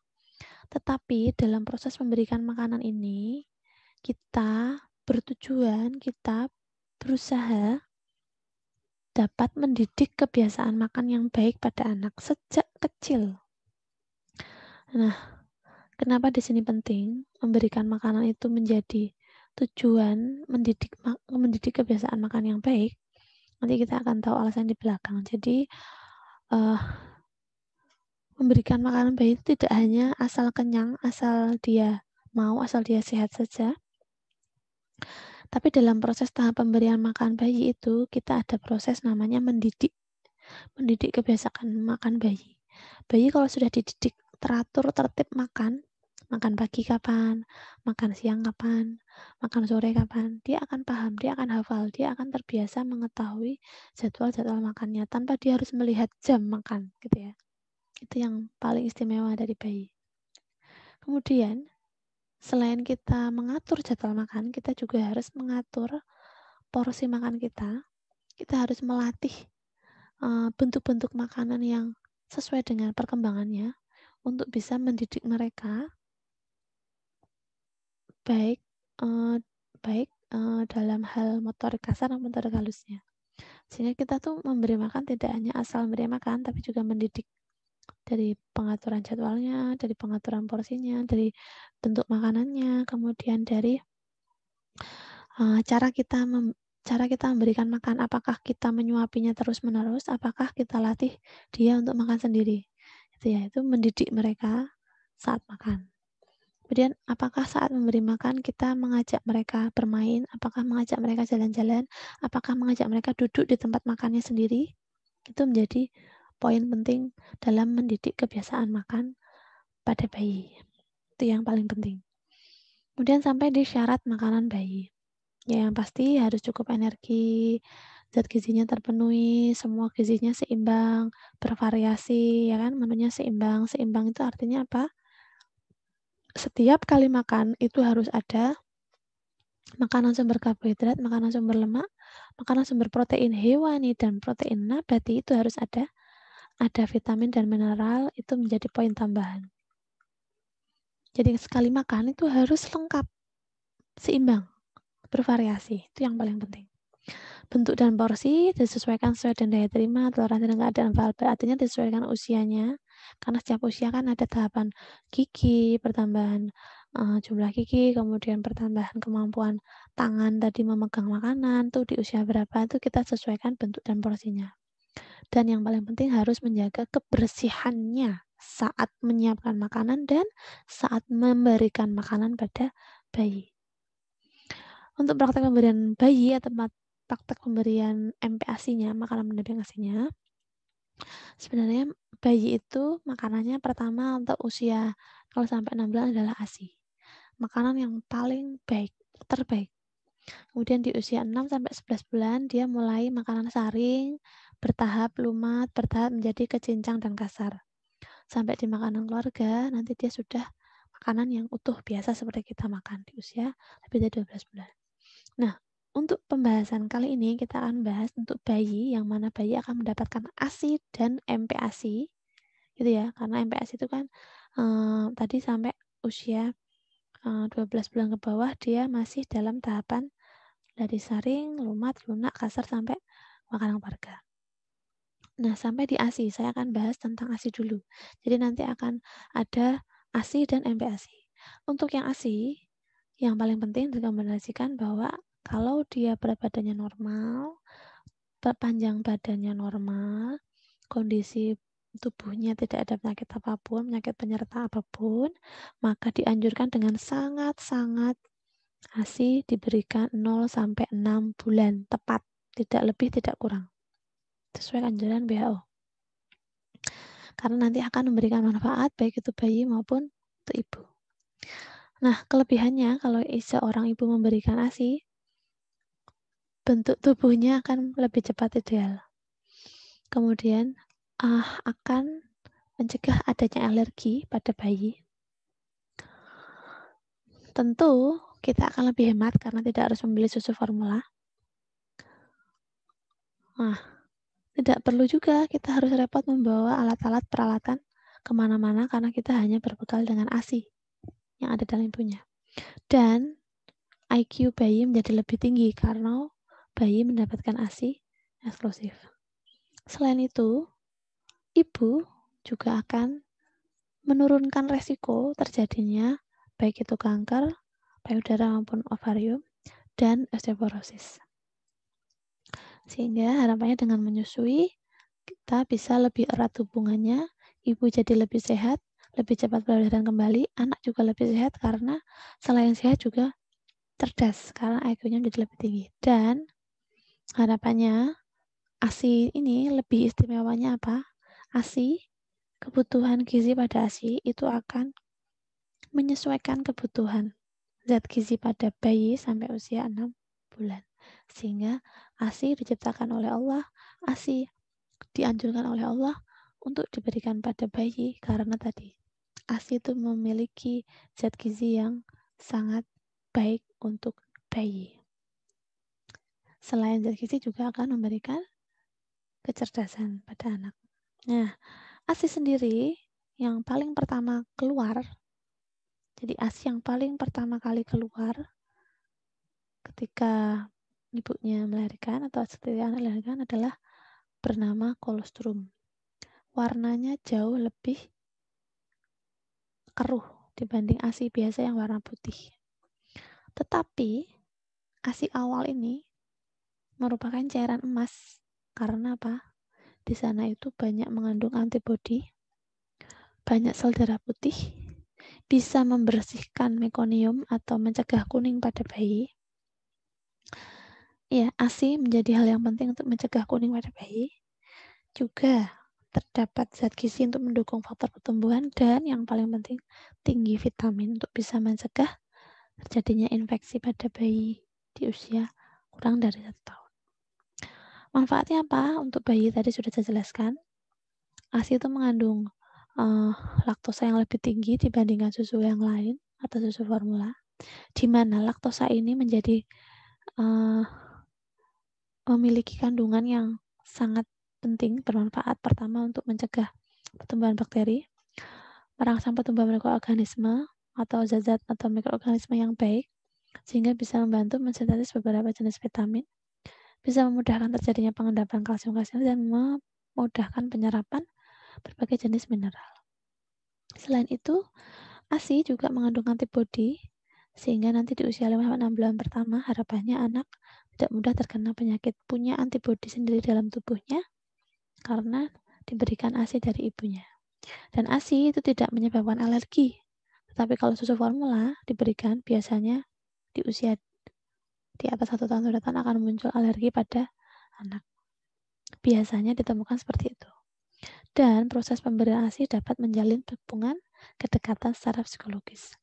tetapi dalam proses memberikan makanan ini, kita bertujuan, kita berusaha dapat mendidik kebiasaan makan yang baik pada anak sejak kecil. Nah, kenapa di sini penting memberikan makanan itu menjadi tujuan mendidik kebiasaan makan yang baik? Nanti kita akan tahu alasan di belakang. Jadi memberikan makanan bayi itu tidak hanya asal kenyang, asal dia mau, asal dia sehat saja. Tapi dalam proses tahap pemberian makan bayi itu kita ada proses namanya mendidik kebiasaan makan bayi. Bayi kalau sudah dididik teratur tertib makan pagi kapan, makan siang kapan, makan sore kapan, dia akan paham, dia akan hafal, dia akan terbiasa mengetahui jadwal-jadwal makannya tanpa dia harus melihat jam makan, gitu ya. Itu yang paling istimewa dari bayi. Kemudian, selain kita mengatur jadwal makan, kita juga harus mengatur porsi makan kita. Kita harus melatih bentuk-bentuk makanan yang sesuai dengan perkembangannya untuk bisa mendidik mereka baik dalam hal motorik kasar dan motorik halusnya. Sehingga kita tuh memberi makan tidak hanya asal memberi makan, tapi juga mendidik dari pengaturan jadwalnya, dari pengaturan porsinya, dari bentuk makanannya, kemudian dari cara kita memberikan makan. Apakah kita menyuapinya terus-menerus, apakah kita latih dia untuk makan sendiri. Itu mendidik mereka saat makan. Kemudian apakah saat memberi makan kita mengajak mereka bermain, apakah mengajak mereka jalan-jalan, apakah mengajak mereka duduk di tempat makannya sendiri. Itu menjadi poin penting dalam mendidik kebiasaan makan pada bayi. Itu yang paling penting. Kemudian sampai di syarat makanan bayi. Ya, yang pasti harus cukup energi, zat gizinya terpenuhi, semua gizinya seimbang, bervariasi, ya kan? Menunya seimbang. Seimbang itu artinya apa? Setiap kali makan itu harus ada makanan sumber karbohidrat, makanan sumber lemak, makanan sumber protein hewani dan protein nabati itu harus ada vitamin dan mineral, itu menjadi poin tambahan. Jadi sekali makan itu harus lengkap, seimbang, bervariasi, itu yang paling penting. Bentuk dan porsi disesuaikan sesuai dengan daya terima, toleransi dan keadaan valve, artinya disesuaikan usianya, karena setiap usia kan ada tahapan gigi, pertambahan jumlah gigi, kemudian pertambahan kemampuan tangan tadi memegang makanan, tuh di usia berapa, itu kita sesuaikan bentuk dan porsinya. Dan yang paling penting harus menjaga kebersihannya saat menyiapkan makanan dan saat memberikan makanan pada bayi. Untuk praktek pemberian bayi atau praktek pemberian MPASI-nya, makanan pendamping ASI-nya, sebenarnya bayi itu makanannya pertama untuk usia kalau sampai 6 bulan adalah ASI. Makanan yang paling baik, terbaik. Kemudian di usia 6 sampai 11 bulan dia mulai makanan saring, bertahap lumat, bertahap menjadi kecincang dan kasar. Sampai di makanan keluarga, nanti dia sudah makanan yang utuh biasa seperti kita makan di usia lebih dari 12 bulan. Nah, untuk pembahasan kali ini kita akan bahas untuk bayi, yang mana bayi akan mendapatkan ASI dan MPASI, gitu ya, karena MPASI itu kan tadi sampai usia 12 bulan ke bawah dia masih dalam tahapan dari saring, lumat, lunak, kasar sampai makanan keluarga. Nah, sampai di ASI, saya akan bahas tentang ASI dulu. Jadi nanti akan ada ASI dan MPASI. Untuk yang ASI, yang paling penting direkomendasikan bahwa kalau dia berat badannya normal, panjang badannya normal, kondisi tubuhnya tidak ada penyakit apapun, penyakit penyerta apapun, maka dianjurkan dengan sangat-sangat ASI diberikan 0 sampai 6 bulan tepat, tidak lebih, tidak kurang. Sesuai anjuran WHO. Karena nanti akan memberikan manfaat baik itu bayi maupun untuk ibu. Nah, kelebihannya kalau seorang ibu memberikan ASI, bentuk tubuhnya akan lebih cepat ideal. Kemudian akan mencegah adanya alergi pada bayi. Tentu kita akan lebih hemat karena tidak harus membeli susu formula. Nah, tidak perlu juga kita harus repot membawa alat-alat peralatan kemana-mana karena kita hanya berbekal dengan ASI yang ada dalam ibunya. Dan IQ bayi menjadi lebih tinggi karena bayi mendapatkan ASI eksklusif. Selain itu, ibu juga akan menurunkan resiko terjadinya baik itu kanker, payudara maupun ovarium, dan osteoporosis. Sehingga harapannya dengan menyusui, kita bisa lebih erat hubungannya, ibu jadi lebih sehat, lebih cepat berlahiran kembali, anak juga lebih sehat karena selain sehat juga cerdas karena IQ-nya menjadi lebih tinggi. Dan harapannya ASI ini lebih istimewanya apa? ASI, kebutuhan gizi pada ASI itu akan menyesuaikan kebutuhan zat gizi pada bayi sampai usia 6 bulan. Sehingga ASI diciptakan oleh Allah, ASI dianjurkan oleh Allah untuk diberikan pada bayi karena tadi ASI itu memiliki zat gizi yang sangat baik untuk bayi. Selain zat gizi juga akan memberikan kecerdasan pada anak. Nah, ASI sendiri yang paling pertama keluar, jadi ASI yang paling pertama kali keluar ketika ibunya melahirkan atau setelah melahirkan adalah bernama kolostrum. Warnanya jauh lebih keruh dibanding ASI biasa yang warna putih. Tetapi ASI awal ini merupakan cairan emas karena apa? Di sana itu banyak mengandung antibodi, banyak sel darah putih, bisa membersihkan mekonium atau mencegah kuning pada bayi. Ya, ASI menjadi hal yang penting untuk mencegah kuning pada bayi. Juga terdapat zat gizi untuk mendukung faktor pertumbuhan dan yang paling penting tinggi vitamin untuk bisa mencegah terjadinya infeksi pada bayi di usia kurang dari 1 tahun. Manfaatnya apa? Untuk bayi tadi sudah saya jelaskan. ASI itu mengandung laktosa yang lebih tinggi dibandingkan susu yang lain atau susu formula, di mana laktosa ini menjadi memiliki kandungan yang sangat penting, bermanfaat. Pertama, untuk mencegah pertumbuhan bakteri, merangsang pertumbuhan mikroorganisme atau zat-zat atau mikroorganisme yang baik, sehingga bisa membantu mensintesis beberapa jenis vitamin, bisa memudahkan terjadinya pengendapan kalsium dan memudahkan penyerapan berbagai jenis mineral. Selain itu, ASI juga mengandung antibodi, sehingga nanti di usia 5-6 bulan pertama harapannya anak tidak mudah terkena penyakit, punya antibodi sendiri dalam tubuhnya karena diberikan ASI dari ibunya. Dan ASI itu tidak menyebabkan alergi, tetapi kalau susu formula diberikan biasanya di usia di atas 1 tahun sudah akan muncul alergi pada anak. Biasanya ditemukan seperti itu. Dan proses pemberian ASI dapat menjalin hubungan kedekatan secara psikologis.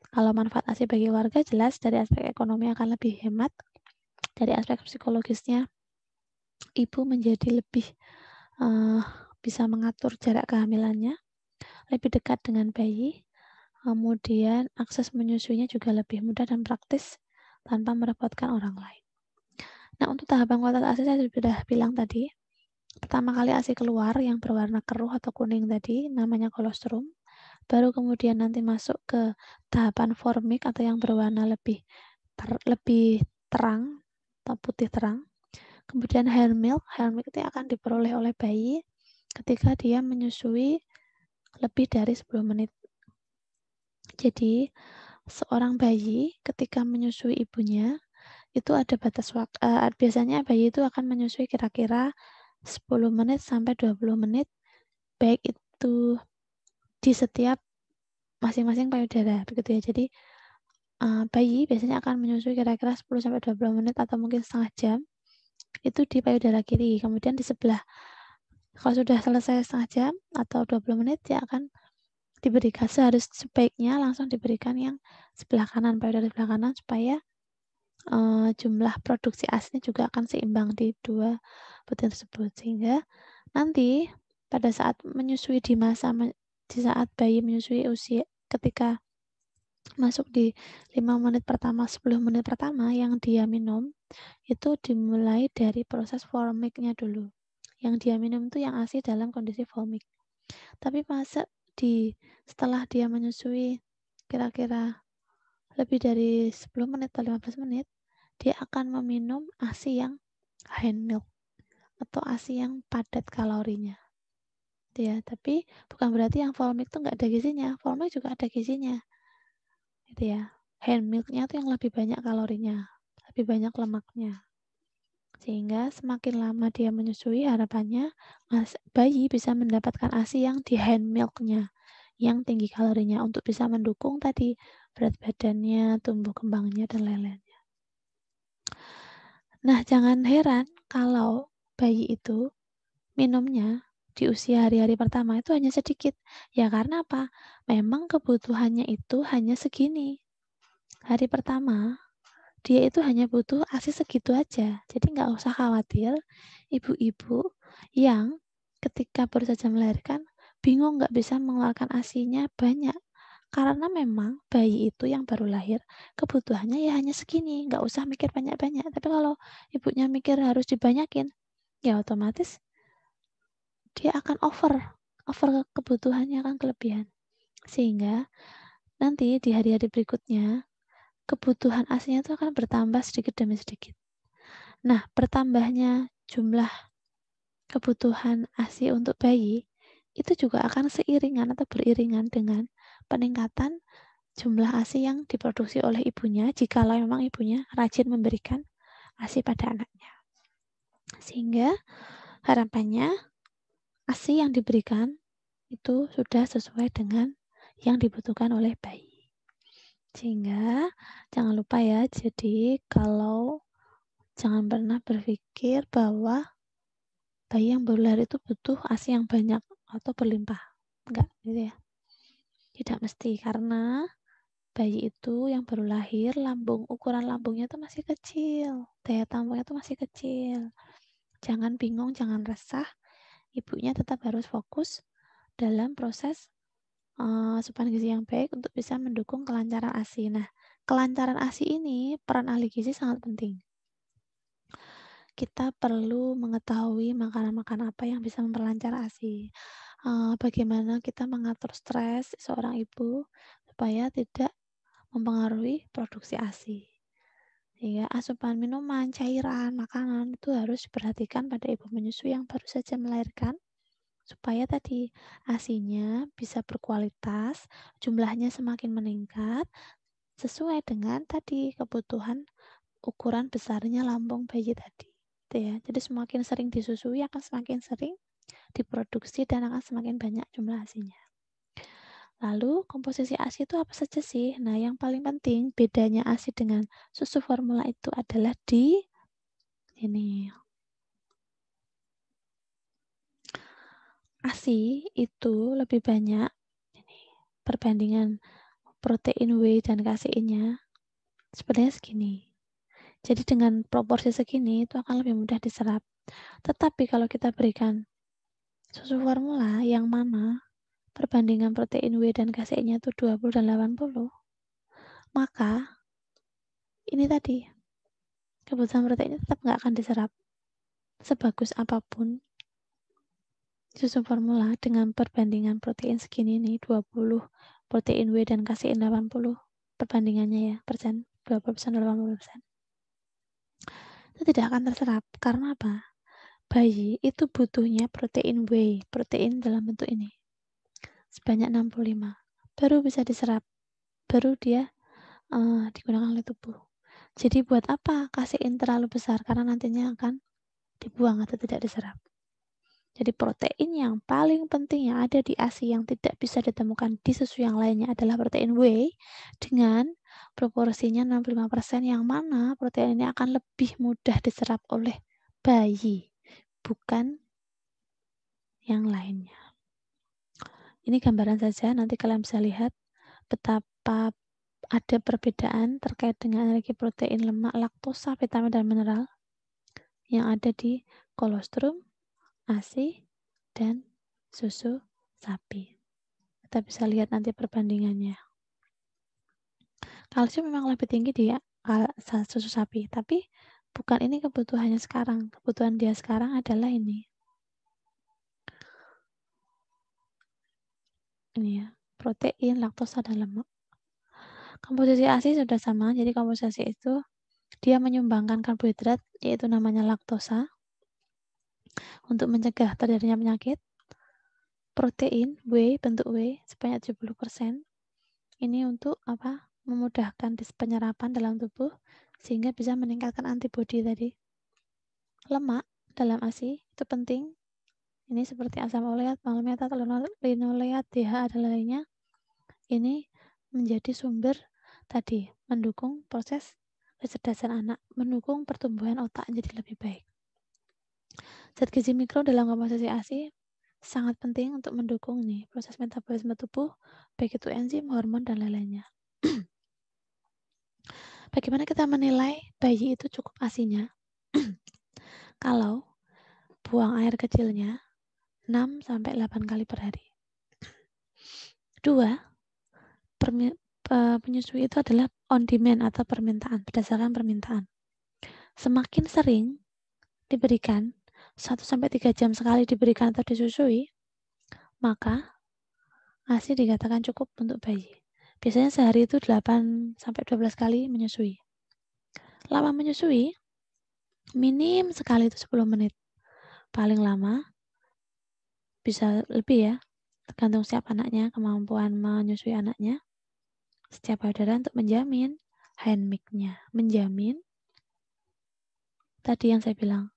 Kalau manfaat ASI bagi warga jelas dari aspek ekonomi akan lebih hemat, dari aspek psikologisnya ibu menjadi lebih bisa mengatur jarak kehamilannya, lebih dekat dengan bayi, kemudian akses menyusuinya juga lebih mudah dan praktis tanpa merepotkan orang lain. Nah, untuk tahapan kualitas ASI saya sudah bilang tadi. Pertama kali ASI keluar yang berwarna keruh atau kuning tadi namanya kolostrum. Baru kemudian nanti masuk ke tahapan formik atau yang berwarna lebih terang atau putih terang. Kemudian hair milk itu akan diperoleh oleh bayi ketika dia menyusui lebih dari 10 menit. Jadi, seorang bayi ketika menyusui ibunya, itu ada batas waktu, biasanya bayi itu akan menyusui kira-kira 10 menit sampai 20 menit, baik itu di setiap masing-masing payudara, begitu ya. Jadi, bayi biasanya akan menyusui kira-kira 10 sampai 20 menit atau mungkin setengah jam, itu di payudara kiri. Kemudian di sebelah, kalau sudah selesai setengah jam atau 20 menit, dia akan diberikan sebaiknya langsung diberikan yang sebelah kanan, payudara sebelah kanan, supaya jumlah produksi ASI juga akan seimbang di dua betin tersebut, sehingga nanti pada saat menyusui di saat bayi menyusui usia ketika masuk di 5 menit pertama, 10 menit pertama yang dia minum, itu dimulai dari proses forming-nya dulu. Yang dia minum itu yang ASI dalam kondisi forming. Tapi setelah dia menyusui kira-kira lebih dari 10 menit atau 15 menit, dia akan meminum ASI yang high milk atau ASI yang padat kalorinya. Ya, tapi bukan berarti yang full milk itu nggak ada gizinya. Full milk juga ada gizinya. Gitu ya. Hand milk-nya itu yang lebih banyak kalorinya, lebih banyak lemaknya. Sehingga semakin lama dia menyusui, harapannya bayi bisa mendapatkan ASI yang di hand milk-nya, yang tinggi kalorinya untuk bisa mendukung tadi berat badannya, tumbuh kembangnya, dan lain-lainnya. Nah, jangan heran kalau bayi itu minumnya di usia hari-hari pertama itu hanya sedikit. Ya karena apa? Memang kebutuhannya itu hanya segini. Hari pertama, dia itu hanya butuh ASI segitu aja. Jadi nggak usah khawatir ibu-ibu yang ketika baru saja melahirkan bingung nggak bisa mengeluarkan ASI-nya banyak. Karena memang bayi itu yang baru lahir kebutuhannya ya hanya segini, nggak usah mikir banyak-banyak. Tapi kalau ibunya mikir harus dibanyakin, ya otomatis dia akan over kebutuhannya akan kelebihan. Sehingga nanti di hari-hari berikutnya kebutuhan ASI-nya itu akan bertambah sedikit demi sedikit. Nah, bertambahnya jumlah kebutuhan ASI untuk bayi itu juga akan seiringan atau beriringan dengan peningkatan jumlah ASI yang diproduksi oleh ibunya jikalau memang ibunya rajin memberikan ASI pada anaknya. Sehingga harapannya ASI yang diberikan itu sudah sesuai dengan yang dibutuhkan oleh bayi. Sehingga jangan lupa ya, jadi kalau jangan pernah berpikir bahwa bayi yang baru lahir itu butuh ASI yang banyak atau berlimpah. Enggak, gitu ya. Tidak mesti, karena bayi itu yang baru lahir, ukuran lambungnya itu masih kecil, daya tampungnya itu masih kecil. Jangan bingung, jangan resah, ibunya tetap harus fokus dalam proses asupan gizi yang baik untuk bisa mendukung kelancaran ASI. Nah, kelancaran ASI ini peran ahli gizi sangat penting. Kita perlu mengetahui makanan-makanan apa yang bisa memperlancar ASI. Bagaimana kita mengatur stres seorang ibu supaya tidak mempengaruhi produksi ASI. Sehingga asupan minuman, cairan, makanan itu harus diperhatikan pada ibu menyusui yang baru saja melahirkan supaya tadi ASI-nya bisa berkualitas, jumlahnya semakin meningkat sesuai dengan tadi kebutuhan ukuran besarnya lambung bayi tadi. Ya. Jadi semakin sering disusui akan semakin sering diproduksi dan akan semakin banyak jumlah ASI-nya. Lalu komposisi ASI itu apa saja sih? Nah, yang paling penting bedanya ASI dengan susu formula itu adalah di ini. ASI itu lebih banyak perbandingan protein whey dan kaseinnya sebenarnya segini. Jadi dengan proporsi segini itu akan lebih mudah diserap. Tetapi kalau kita berikan susu formula yang mana perbandingan protein whey dan kaseinnya itu 20 dan 80, maka ini tadi kebutuhan proteinnya tetap nggak akan diserap. Sebagus apapun susu formula dengan perbandingan protein segini nih 20 protein whey dan kasein 80 perbandingannya ya persen 20% 80%. Itu tidak akan terserap karena apa? Bayi itu butuhnya protein whey, protein dalam bentuk ini sebanyak 65 baru bisa diserap, baru dia digunakan oleh tubuh. Jadi buat apa kasein terlalu besar? Karena nantinya akan dibuang atau tidak diserap. Jadi protein yang paling penting yang ada di ASI yang tidak bisa ditemukan di susu yang lainnya adalah protein whey dengan proporsinya 65% yang mana protein ini akan lebih mudah diserap oleh bayi, bukan yang lainnya. Ini gambaran saja, nanti kalian bisa lihat betapa ada perbedaan terkait dengan energi protein, lemak, laktosa, vitamin, dan mineral yang ada di kolostrum, ASI, dan susu sapi. Kita bisa lihat nanti perbandingannya. Kalsium memang lebih tinggi di susu sapi, tapi bukan ini kebutuhannya sekarang. Kebutuhan dia sekarang adalah ini. Ini ya, protein, laktosa, dan lemak. Komposisi ASI sudah sama, jadi komposisi itu dia menyumbangkan karbohidrat, yaitu namanya laktosa, untuk mencegah terjadinya penyakit. Protein, W, bentuk W, sebanyak 70%. Ini untuk apa? Memudahkan penyerapan dalam tubuh, sehingga bisa meningkatkan antibodi tadi. Lemak dalam ASI itu penting. Ini seperti asam oleat, malmetat, linoleat, DHA, dan lainnya. Ini menjadi sumber tadi, mendukung proses kecerdasan anak, mendukung pertumbuhan otak jadi lebih baik. Zat gizi mikro dalam komposisi ASI sangat penting untuk mendukung nih proses metabolisme tubuh, baik itu enzim, hormon, dan lain-lainnya. Bagaimana kita menilai bayi itu cukup ASI-nya? Kalau buang air kecilnya 6-8 kali per hari. 2, penyusui itu adalah on demand atau permintaan, berdasarkan permintaan. Semakin sering diberikan, 1-3 jam sekali diberikan atau disusui, maka ASI dikatakan cukup untuk bayi. Biasanya sehari itu 8-12 kali menyusui. Lama menyusui, minim sekali itu 10 menit. Paling lama bisa lebih ya, tergantung setiap anaknya, kemampuan menyusui anaknya. Setiap payudara untuk menjamin hand milk-nya, menjamin tadi yang saya bilang,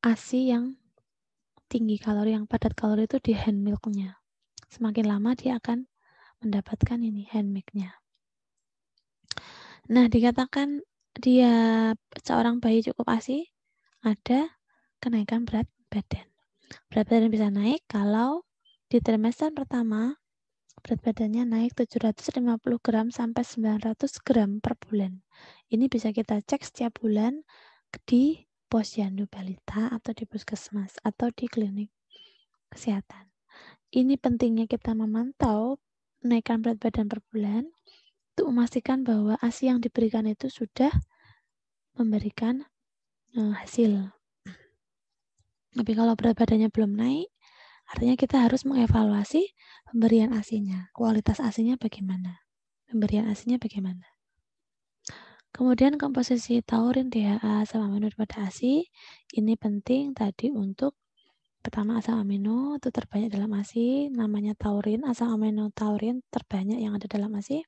ASI yang tinggi kalori, yang padat kalori itu di hand milk-nya. Semakin lama dia akan mendapatkan ini hand milk-nya. Nah, dikatakan dia seorang bayi cukup ASI, ada kenaikan berat badan. Berat badan bisa naik kalau di trimester pertama berat badannya naik 750 gram sampai 900 gram per bulan. Ini bisa kita cek setiap bulan di posyandu balita atau di puskesmas atau di klinik kesehatan. Ini pentingnya kita memantau kenaikan berat badan per bulan untuk memastikan bahwa ASI yang diberikan itu sudah memberikan hasil. Tapi kalau berat badannya belum naik, artinya kita harus mengevaluasi pemberian ASI-nya. Kualitas ASI-nya bagaimana? Pemberian ASI-nya bagaimana? Kemudian komposisi taurin, DHA, asam amino pada ASI. Ini penting tadi untuk pertama asam amino itu terbanyak dalam ASI. Namanya taurin, asam amino taurin terbanyak yang ada dalam ASI.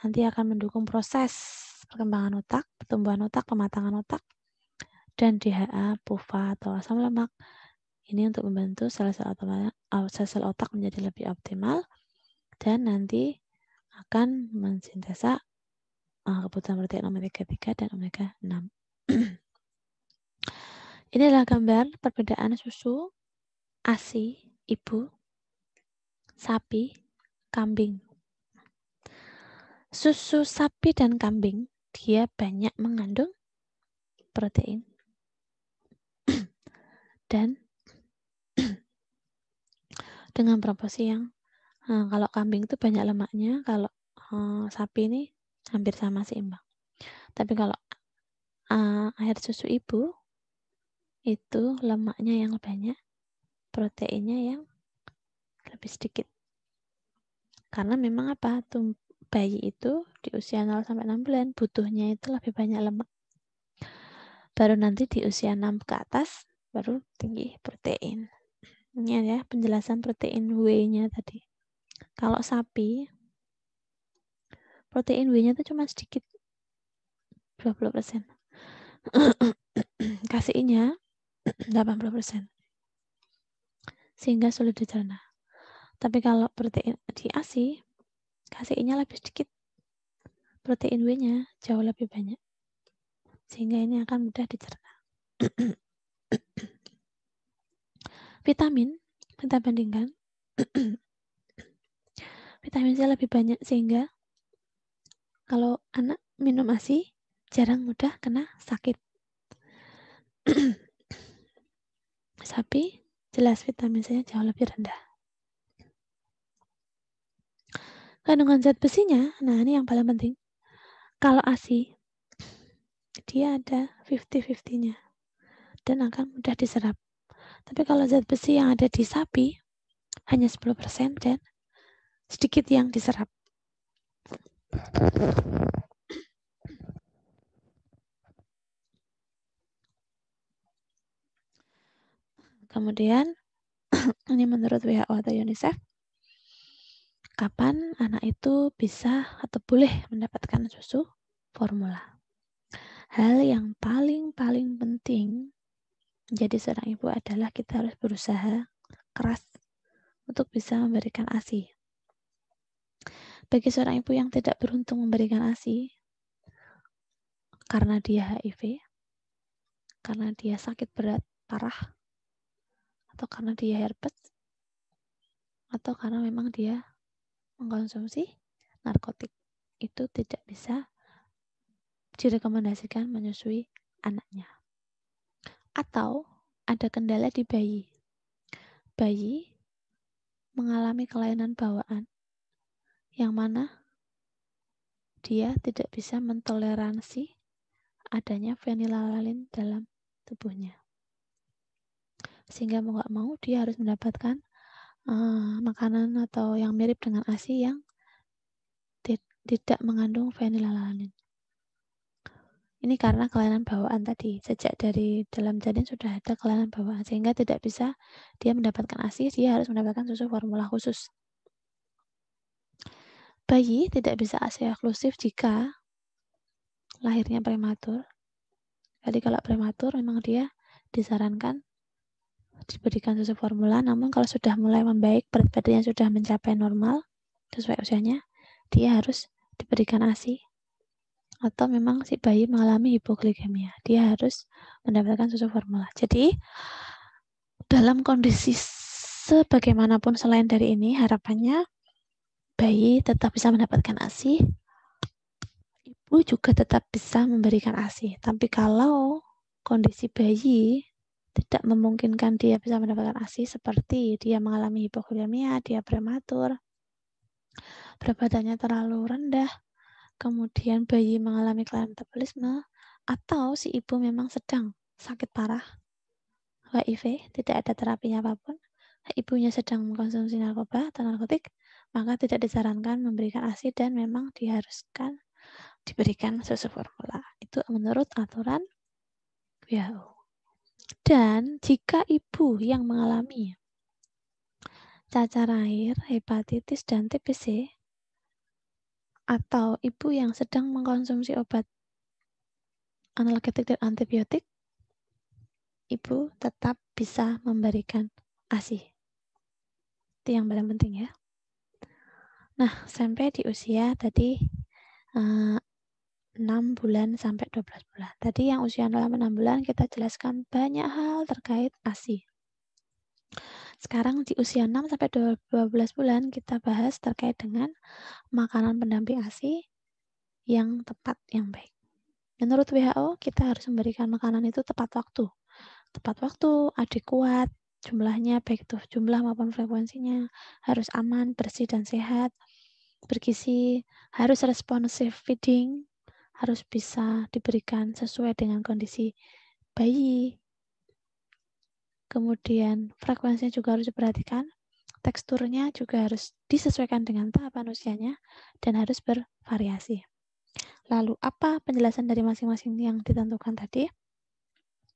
Nanti akan mendukung proses perkembangan otak, pertumbuhan otak, pematangan otak. Dan DHA, PUFA atau asam lemak. Ini untuk membantu sel-sel otak menjadi lebih optimal dan nanti akan mensintesa kebutuhan protein omega 3 dan omega 6. Ini adalah gambar perbedaan susu ASI ibu, sapi, kambing. Susu sapi dan kambing dia banyak mengandung protein dan dengan proporsi yang kalau kambing itu banyak lemaknya, kalau sapi ini hampir sama seimbang. Tapi kalau air susu ibu itu lemaknya yang banyak, proteinnya yang lebih sedikit. Karena memang apa? Bayi itu di usia 0-6 bulan butuhnya itu lebih banyak lemak. Baru nanti di usia 6 ke atas baru tinggi protein. Ini ya penjelasan protein W-nya tadi. Kalau sapi, protein W-nya itu cuma sedikit, 20%. Kasihnya 80%. Sehingga sulit dicerna. Tapi kalau protein di ASI, kasihnya lebih sedikit. Protein W-nya jauh lebih banyak. Sehingga ini akan mudah dicerna. Vitamin, kita bandingkan. Vitamin C lebih banyak sehingga kalau anak minum ASI jarang mudah kena sakit. Sapi jelas vitamin C-nya jauh lebih rendah. Kandungan zat besinya, nah ini yang paling penting. Kalau ASI, dia ada 50-50-nya dan akan mudah diserap. Tapi kalau zat besi yang ada di sapi hanya 10% dan sedikit yang diserap. Kemudian, ini menurut WHO atau UNICEF, kapan anak itu bisa atau boleh mendapatkan susu formula. Hal yang paling penting menjadi seorang ibu adalah kita harus berusaha keras untuk bisa memberikan ASI. Bagi seorang ibu yang tidak beruntung memberikan ASI, karena dia HIV, karena dia sakit berat, parah, atau karena dia herpes, atau karena memang dia mengkonsumsi narkotik, itu tidak bisa direkomendasikan menyusui anaknya. Atau ada kendala di bayi. Bayi mengalami kelainan bawaan yang mana dia tidak bisa mentoleransi adanya fenilalanin dalam tubuhnya. Sehingga mau nggak mau dia harus mendapatkan makanan atau yang mirip dengan ASI yang tidak mengandung fenilalanin. Ini karena kelainan bawaan tadi. Sejak dari dalam janin sudah ada kelainan bawaan, sehingga tidak bisa dia mendapatkan ASI, dia harus mendapatkan susu formula khusus. Bayi tidak bisa ASI eksklusif jika lahirnya prematur. Jadi kalau prematur memang dia disarankan diberikan susu formula, namun kalau sudah mulai membaik, berat badannya sudah mencapai normal sesuai usianya, dia harus diberikan ASI. Atau memang si bayi mengalami hipoglikemia, dia harus mendapatkan susu formula. Jadi dalam kondisi sebagaimanapun selain dari ini, harapannya bayi tetap bisa mendapatkan ASI, ibu juga tetap bisa memberikan ASI. Tapi kalau kondisi bayi tidak memungkinkan dia bisa mendapatkan ASI, seperti dia mengalami hipoglikemia, dia prematur, berat badannya terlalu rendah, kemudian bayi mengalami kelainan metabolisme, atau si ibu memang sedang sakit parah, HIV, tidak ada terapinya apapun, ibunya sedang mengkonsumsi narkoba atau narkotik, maka tidak disarankan memberikan ASI dan memang diharuskan diberikan susu formula. Itu menurut aturan WHO. Dan jika ibu yang mengalami cacar air, hepatitis, dan TBC, atau ibu yang sedang mengkonsumsi obat analgetik dan antibiotik, ibu tetap bisa memberikan ASI. Itu yang paling penting ya. Nah, sampai di usia tadi 6 bulan sampai 12 bulan. Tadi yang usia 6 bulan kita jelaskan banyak hal terkait ASI. Sekarang di usia 6 sampai 12 bulan kita bahas terkait dengan makanan pendamping ASI yang tepat, yang baik. Menurut WHO, kita harus memberikan makanan itu tepat waktu. Tepat waktu, adekuat, jumlahnya baik itu jumlah maupun frekuensinya, harus aman, bersih dan sehat, bergizi, harus responsive feeding, harus bisa diberikan sesuai dengan kondisi bayi. Kemudian frekuensinya juga harus diperhatikan, teksturnya juga harus disesuaikan dengan tahapan usianya dan harus bervariasi. Lalu apa penjelasan dari masing-masing yang ditentukan tadi?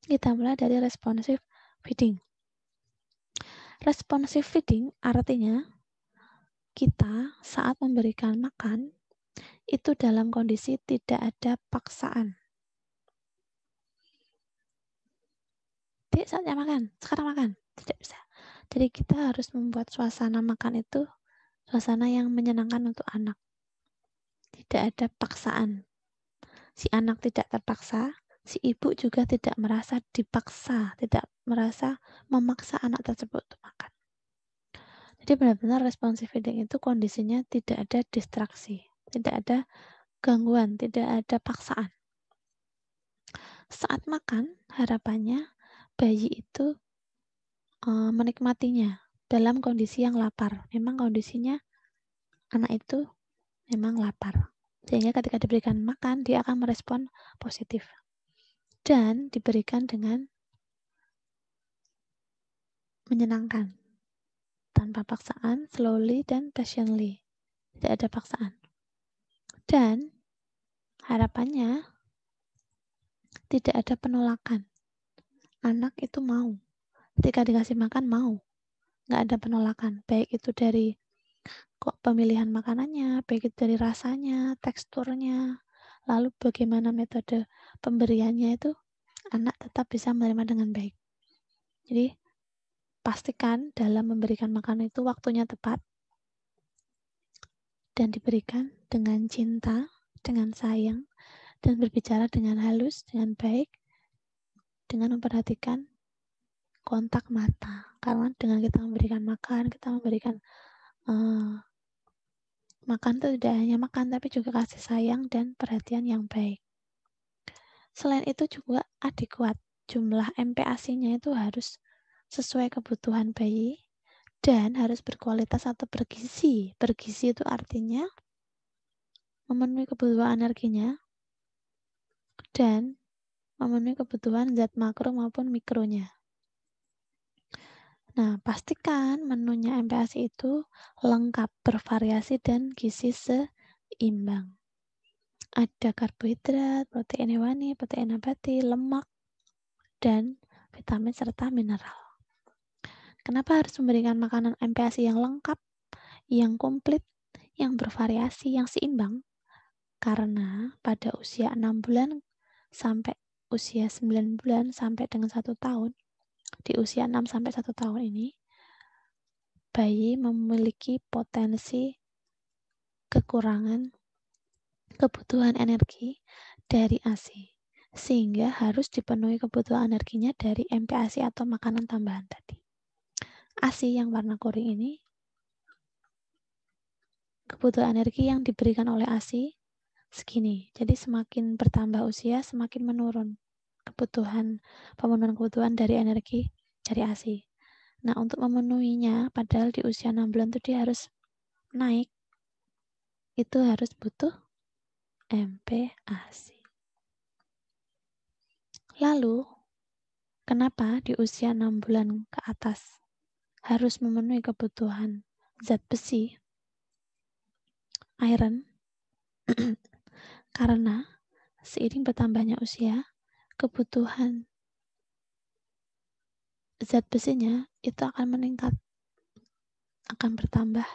Kita mulai dari responsive feeding. Responsive feeding artinya kita saat memberikan makan itu dalam kondisi tidak ada paksaan. Dek, saatnya makan, sekarang makan. Tidak bisa. Jadi kita harus membuat suasana makan itu suasana yang menyenangkan untuk anak. Tidak ada paksaan. Si anak tidak terpaksa, si ibu juga tidak merasa dipaksa, tidak merasa memaksa anak tersebut untuk makan. Jadi benar-benar responsive feeding itu kondisinya tidak ada distraksi, tidak ada gangguan, tidak ada paksaan. Saat makan, harapannya bayi itu menikmatinya dalam kondisi yang lapar. Memang kondisinya anak itu memang lapar. Sehingga ketika diberikan makan, dia akan merespon positif. Dan diberikan dengan menyenangkan. Tanpa paksaan, slowly dan patiently. Tidak ada paksaan. Dan harapannya tidak ada penolakan. Anak itu mau. Ketika dikasih makan, mau. Nggak ada penolakan. Baik itu dari pemilihan makanannya, baik itu dari rasanya, teksturnya, lalu bagaimana metode pemberiannya itu, anak tetap bisa menerima dengan baik. Jadi, pastikan dalam memberikan makanan itu waktunya tepat dan diberikan dengan cinta, dengan sayang, dan berbicara dengan halus, dengan baik, dengan memperhatikan kontak mata. Karena dengan kita memberikan makan, kita memberikan makan itu tidak hanya makan, tapi juga kasih sayang dan perhatian yang baik. Selain itu juga adekuat. Jumlah MPASI-nya itu harus sesuai kebutuhan bayi dan harus berkualitas atau bergizi. Bergizi itu artinya memenuhi kebutuhan energinya dan memenuhi kebutuhan zat makro maupun mikronya. Nah, pastikan menunya MPASI itu lengkap, bervariasi, dan gizi seimbang. Ada karbohidrat, protein hewani, protein nabati, lemak, dan vitamin serta mineral. Kenapa harus memberikan makanan MPASI yang lengkap, yang komplit, yang bervariasi, yang seimbang? Karena pada usia 6 bulan sampai usia 9 bulan sampai dengan 1 tahun, di usia 6 sampai 1 tahun ini, bayi memiliki potensi kekurangan kebutuhan energi dari ASI, sehingga harus dipenuhi kebutuhan energinya dari MPASI atau makanan tambahan tadi. ASI yang warna kuning ini, kebutuhan energi yang diberikan oleh ASI segini. Jadi semakin bertambah usia, semakin menurun pemenuhan kebutuhan dari energi dari ASI. Nah, untuk memenuhinya, padahal di usia 6 bulan itu dia harus naik, itu harus butuh MPASI. Lalu, kenapa di usia 6 bulan ke atas harus memenuhi kebutuhan zat besi, iron? Karena seiring bertambahnya usia, kebutuhan zat besinya itu akan meningkat, akan bertambah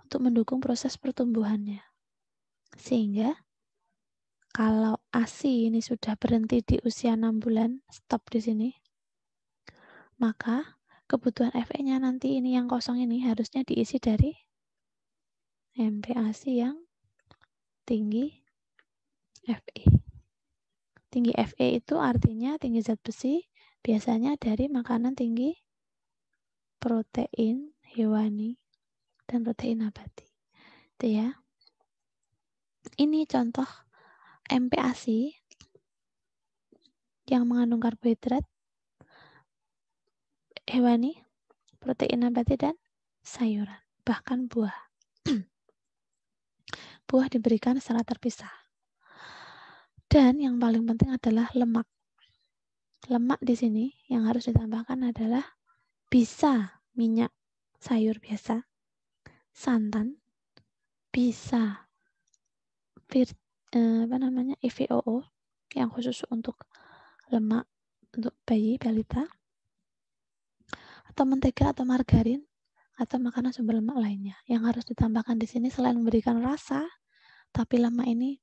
untuk mendukung proses pertumbuhannya. Sehingga kalau ASI ini sudah berhenti di usia 6 bulan, stop di sini, maka kebutuhan Fe-nya nanti ini yang kosong ini harusnya diisi dari MPASI yang tinggi Fe. Tinggi Fe itu artinya tinggi zat besi, biasanya dari makanan tinggi protein hewani dan protein nabati. Itu ya. Ini contoh MPASI yang mengandung karbohidrat hewani, protein nabati, dan sayuran, bahkan buah. Buah diberikan secara terpisah. Dan yang paling penting adalah lemak. Lemak di sini yang harus ditambahkan adalah bisa minyak sayur biasa, santan, bisa EVOO yang khusus untuk lemak untuk bayi balita, atau mentega atau margarin atau makanan sumber lemak lainnya. Yang harus ditambahkan di sini selain memberikan rasa, tapi lemak ini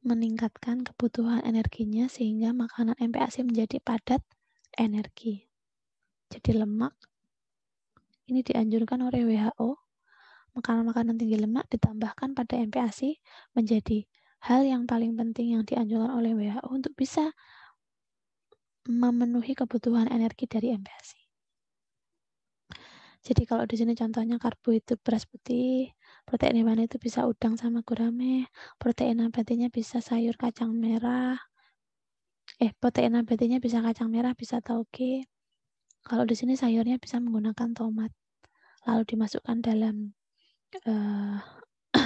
meningkatkan kebutuhan energinya sehingga makanan MPASI menjadi padat energi. Jadi lemak ini dianjurkan oleh WHO, makanan-makanan tinggi lemak ditambahkan pada MPASI menjadi hal yang paling penting yang dianjurkan oleh WHO untuk bisa memenuhi kebutuhan energi dari MPASI. Jadi kalau di sini contohnya karbohidrat beras putih, protein hewani itu bisa udang sama gurame, protein nabatinya bisa sayur kacang merah, protein nabatinya bisa kacang merah, bisa tauge, Kalau di sini sayurnya bisa menggunakan tomat, lalu dimasukkan dalam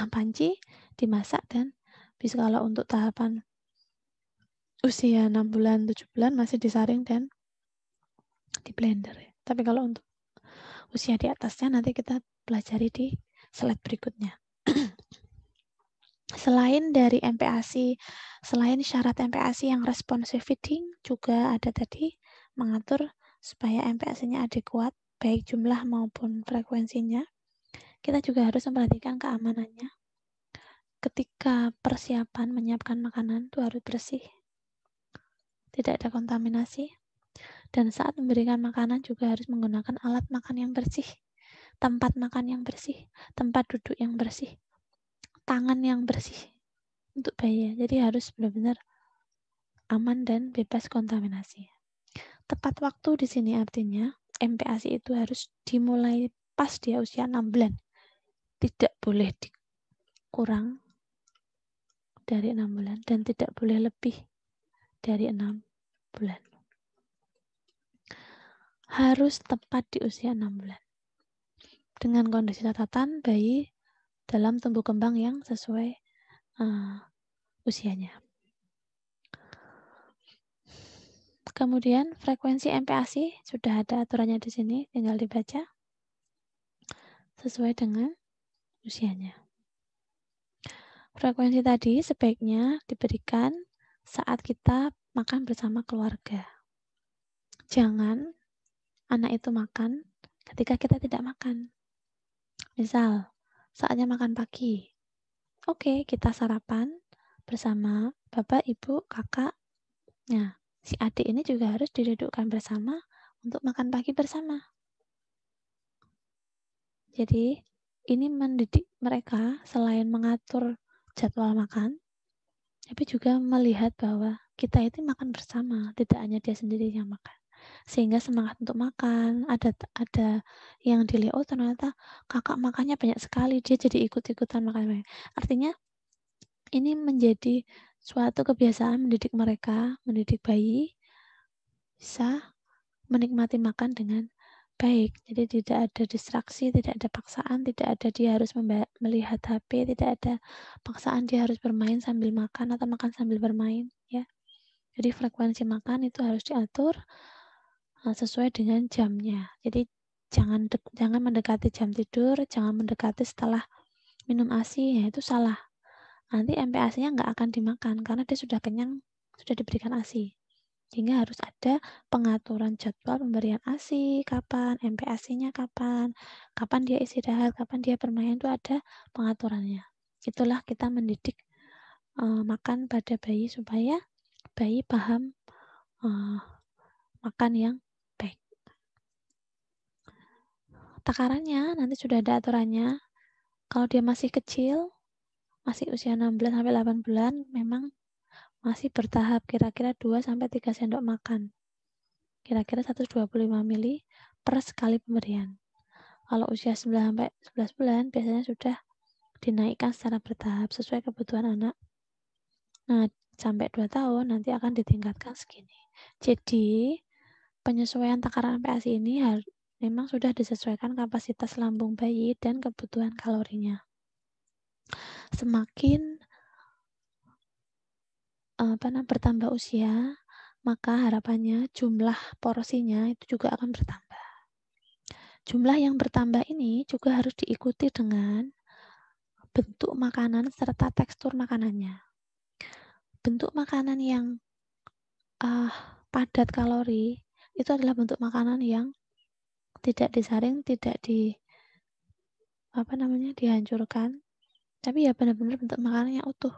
panci, dimasak, dan bisa kalau untuk tahapan usia 6 bulan, 7 bulan masih disaring dan di blender. Tapi kalau untuk usia di atasnya nanti kita pelajari di slide berikutnya. Selain dari MPASI, selain syarat MPASI yang responsive feeding, juga ada tadi mengatur supaya MPASI-nya adekuat, baik jumlah maupun frekuensinya. Kita juga harus memperhatikan keamanannya. Ketika persiapan menyiapkan makanan itu harus bersih, tidak ada kontaminasi. Dan saat memberikan makanan juga harus menggunakan alat makan yang bersih, tempat makan yang bersih, tempat duduk yang bersih, tangan yang bersih untuk bayi. Jadi harus benar-benar aman dan bebas kontaminasi. Tepat waktu di sini artinya MPASI itu harus dimulai pas dia usia 6 bulan. Tidak boleh dikurang dari 6 bulan dan tidak boleh lebih dari 6 bulan. Harus tepat di usia 6 bulan. Dengan kondisi catatan bayi dalam tumbuh kembang yang sesuai usianya. Kemudian frekuensi MPASI sudah ada aturannya di sini, tinggal dibaca sesuai dengan usianya. Frekuensi tadi sebaiknya diberikan saat kita makan bersama keluarga. Jangan anak itu makan ketika kita tidak makan. Misal, saatnya makan pagi. Oke, kita sarapan bersama bapak, ibu, kakak. Nah, si adik ini juga harus didudukkan bersama untuk makan pagi bersama. Jadi, ini mendidik mereka selain mengatur jadwal makan, tapi juga melihat bahwa kita itu makan bersama, tidak hanya dia sendiri yang makan. Sehingga semangat untuk makan, ada yang dilihat, oh ternyata kakak makannya banyak sekali, dia jadi ikut-ikutan makan. Artinya, ini menjadi suatu kebiasaan mendidik mereka, mendidik bayi, bisa menikmati makan dengan baik. Jadi tidak ada distraksi, tidak ada paksaan, tidak ada dia harus melihat HP, tidak ada paksaan dia harus bermain sambil makan atau makan sambil bermain. Ya. Jadi frekuensi makan itu harus diatur sesuai dengan jamnya. Jadi jangan mendekati jam tidur, jangan mendekati setelah minum ASI, ya itu salah. Nanti MPASI-nya nggak akan dimakan karena dia sudah kenyang, sudah diberikan ASI. Sehingga harus ada pengaturan jadwal pemberian ASI, kapan, MPASI-nya kapan dia istirahat, kapan dia bermain, itu ada pengaturannya. Itulah kita mendidik makan pada bayi supaya bayi paham makan yang baik. Takarannya nanti sudah ada aturannya. Kalau dia masih kecil, masih usia 6 bulan sampai 8 bulan, memang masih bertahap kira-kira 2-3 sendok makan. Kira-kira 125 ml per sekali pemberian. Kalau usia 9-11 bulan biasanya sudah dinaikkan secara bertahap sesuai kebutuhan anak. Nah, sampai 2 tahun nanti akan ditingkatkan segini. Jadi, penyesuaian takaran MPASI ini memang sudah disesuaikan kapasitas lambung bayi dan kebutuhan kalorinya. Semakin bertambah usia, maka harapannya jumlah porsinya itu juga akan bertambah. Jumlah yang bertambah ini juga harus diikuti dengan bentuk makanan serta tekstur makanannya. Bentuk makanan yang padat kalori itu adalah bentuk makanan yang tidak disaring, tidak dihancurkan, tapi ya benar-benar bentuk makanan yang utuh.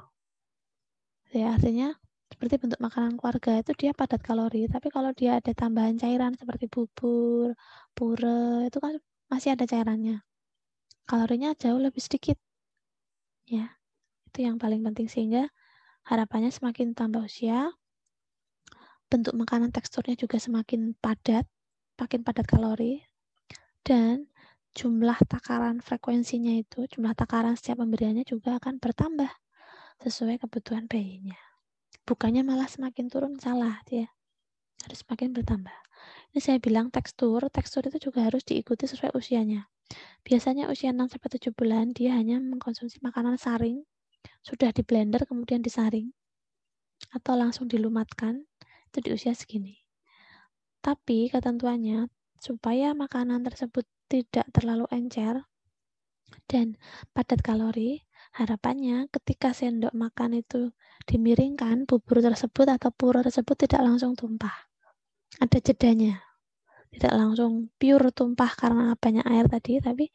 Ya, artinya seperti bentuk makanan keluarga itu dia padat kalori, tapi kalau dia ada tambahan cairan seperti bubur, puree, itu kan masih ada cairannya. Kalorinya jauh lebih sedikit. Ya, itu yang paling penting sehingga harapannya semakin tambah usia, bentuk makanan teksturnya juga semakin padat, makin padat kalori, dan jumlah takaran frekuensinya itu, jumlah takaran setiap pemberiannya juga akan bertambah sesuai kebutuhan bayinya. Bukannya malah semakin turun, salah ya. harus semakin bertambah. Ini saya bilang tekstur itu juga harus diikuti sesuai usianya. Biasanya usia 6-7 bulan dia hanya mengkonsumsi makanan saring, sudah di blender kemudian disaring, atau langsung dilumatkan, itu di usia segini. Tapi ketentuannya, supaya makanan tersebut tidak terlalu encer dan padat kalori, harapannya ketika sendok makan itu dimiringkan, bubur tersebut atau puroo tersebut tidak langsung tumpah. Ada jedanya. Tidak langsung pure tumpah karena banyak air tadi, tapi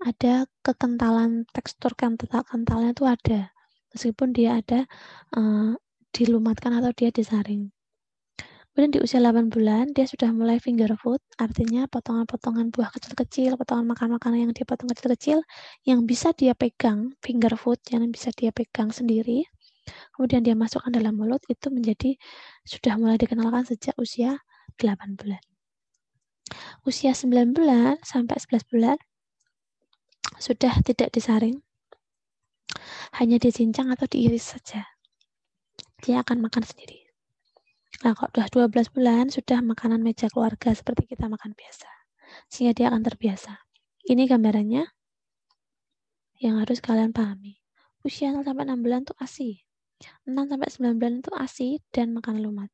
ada kekentalan, tekstur kentalnya itu ada. Meskipun dia ada dilumatkan atau dia disaring. Kemudian di usia 8 bulan, dia sudah mulai finger food, artinya potongan-potongan buah kecil-kecil, potongan makanan-makanan yang dia potong kecil-kecil, yang bisa dia pegang, finger food, yang bisa dia pegang sendiri, kemudian dia masukkan dalam mulut, itu menjadi, sudah mulai dikenalkan sejak usia 8 bulan. Usia 9 bulan sampai 11 bulan, sudah tidak disaring, hanya dicincang atau diiris saja. Dia akan makan sendiri. Nah, kalau sudah 12 bulan, sudah makanan meja keluarga seperti kita makan biasa. Sehingga dia akan terbiasa. Ini gambarannya yang harus kalian pahami. Usia 0-6 bulan itu ASI. 6-9 bulan itu ASI dan makanan lumat.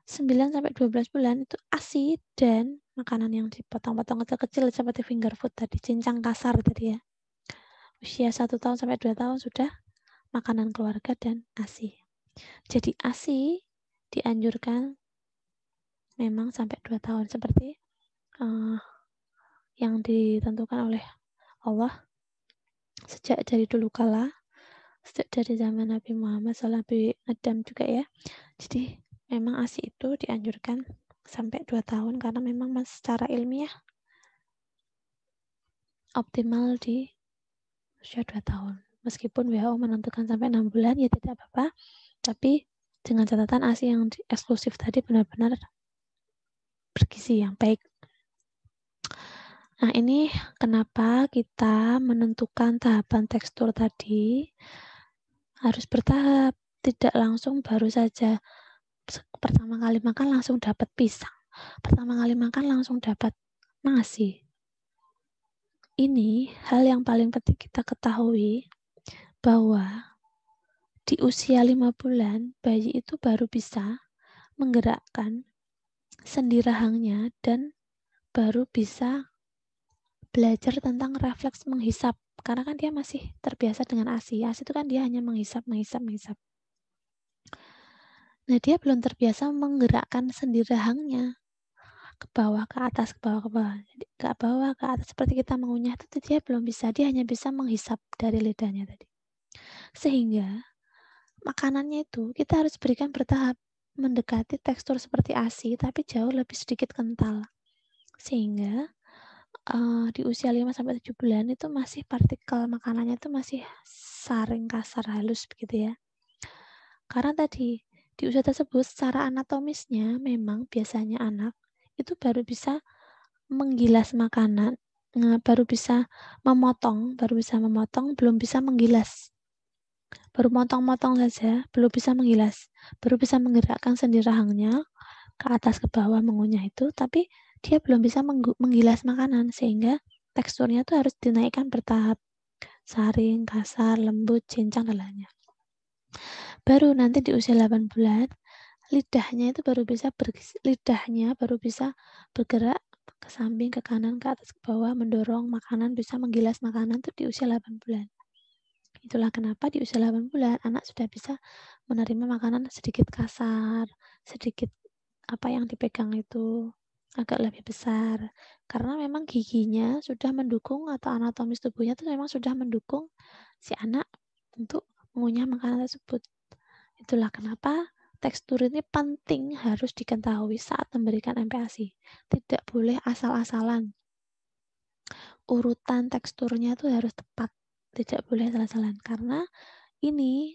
9-12 bulan itu ASI dan makanan yang dipotong-potong kecil-kecil seperti finger food tadi, cincang kasar tadi ya. Usia 1 tahun sampai 2 tahun sudah makanan keluarga dan ASI. Jadi ASI dianjurkan memang sampai 2 tahun seperti yang ditentukan oleh Allah sejak dari dulu kala, sejak dari zaman Nabi Muhammad SAW, Nabi Adam juga ya. Jadi memang ASI itu dianjurkan sampai 2 tahun karena memang secara ilmiah optimal di usia 2 tahun. Meskipun WHO menentukan sampai 6 bulan ya tidak apa-apa, tapi dengan catatan ASI yang eksklusif tadi benar-benar bergizi yang baik. Nah, ini kenapa kita menentukan tahapan tekstur tadi harus bertahap, tidak langsung baru saja pertama kali makan langsung dapat pisang, pertama kali makan langsung dapat nasi. Ini hal yang paling penting kita ketahui bahwa di usia 5 bulan bayi itu baru bisa menggerakkan sendi rahangnya dan baru bisa belajar tentang refleks menghisap karena kan dia masih terbiasa dengan ASI. ASI itu kan dia hanya menghisap. Nah, dia belum terbiasa menggerakkan sendi rahangnya ke bawah, ke atas, ke bawah, ke bawah. Jadi, ke bawah, ke atas seperti kita mengunyah itu dia belum bisa. Dia hanya bisa menghisap dari lidahnya tadi. Sehingga makanannya itu kita harus berikan bertahap mendekati tekstur seperti ASI tapi jauh lebih sedikit kental. Sehingga di usia 5-7 bulan itu masih partikel makanannya itu masih saring kasar halus begitu ya. Karena tadi di usia tersebut secara anatomisnya memang biasanya anak itu baru bisa menggilas makanan, baru bisa memotong, belum bisa menggilas. Baru motong-motong saja, belum bisa menggilas. Baru bisa menggerakkan sendi rahangnya ke atas ke bawah mengunyah itu, tapi dia belum bisa menggilas makanan sehingga teksturnya itu harus dinaikkan bertahap. Saring, kasar, lembut, cincang, dan lainnya. Baru nanti di usia 8 bulan, lidahnya baru bisa bergerak ke samping, ke kanan, ke atas, ke bawah, mendorong makanan, bisa menggilas makanan itu di usia 8 bulan. Itulah kenapa di usia 8 bulan anak sudah bisa menerima makanan sedikit kasar, sedikit apa yang dipegang itu agak lebih besar. Karena memang giginya sudah mendukung atau anatomis tubuhnya itu memang sudah mendukung si anak untuk mengunyah makanan tersebut. Itulah kenapa tekstur ini penting harus diketahui saat memberikan MPASI. Tidak boleh asal-asalan. Urutan teksturnya itu harus tepat. Tidak boleh salah-salah karena ini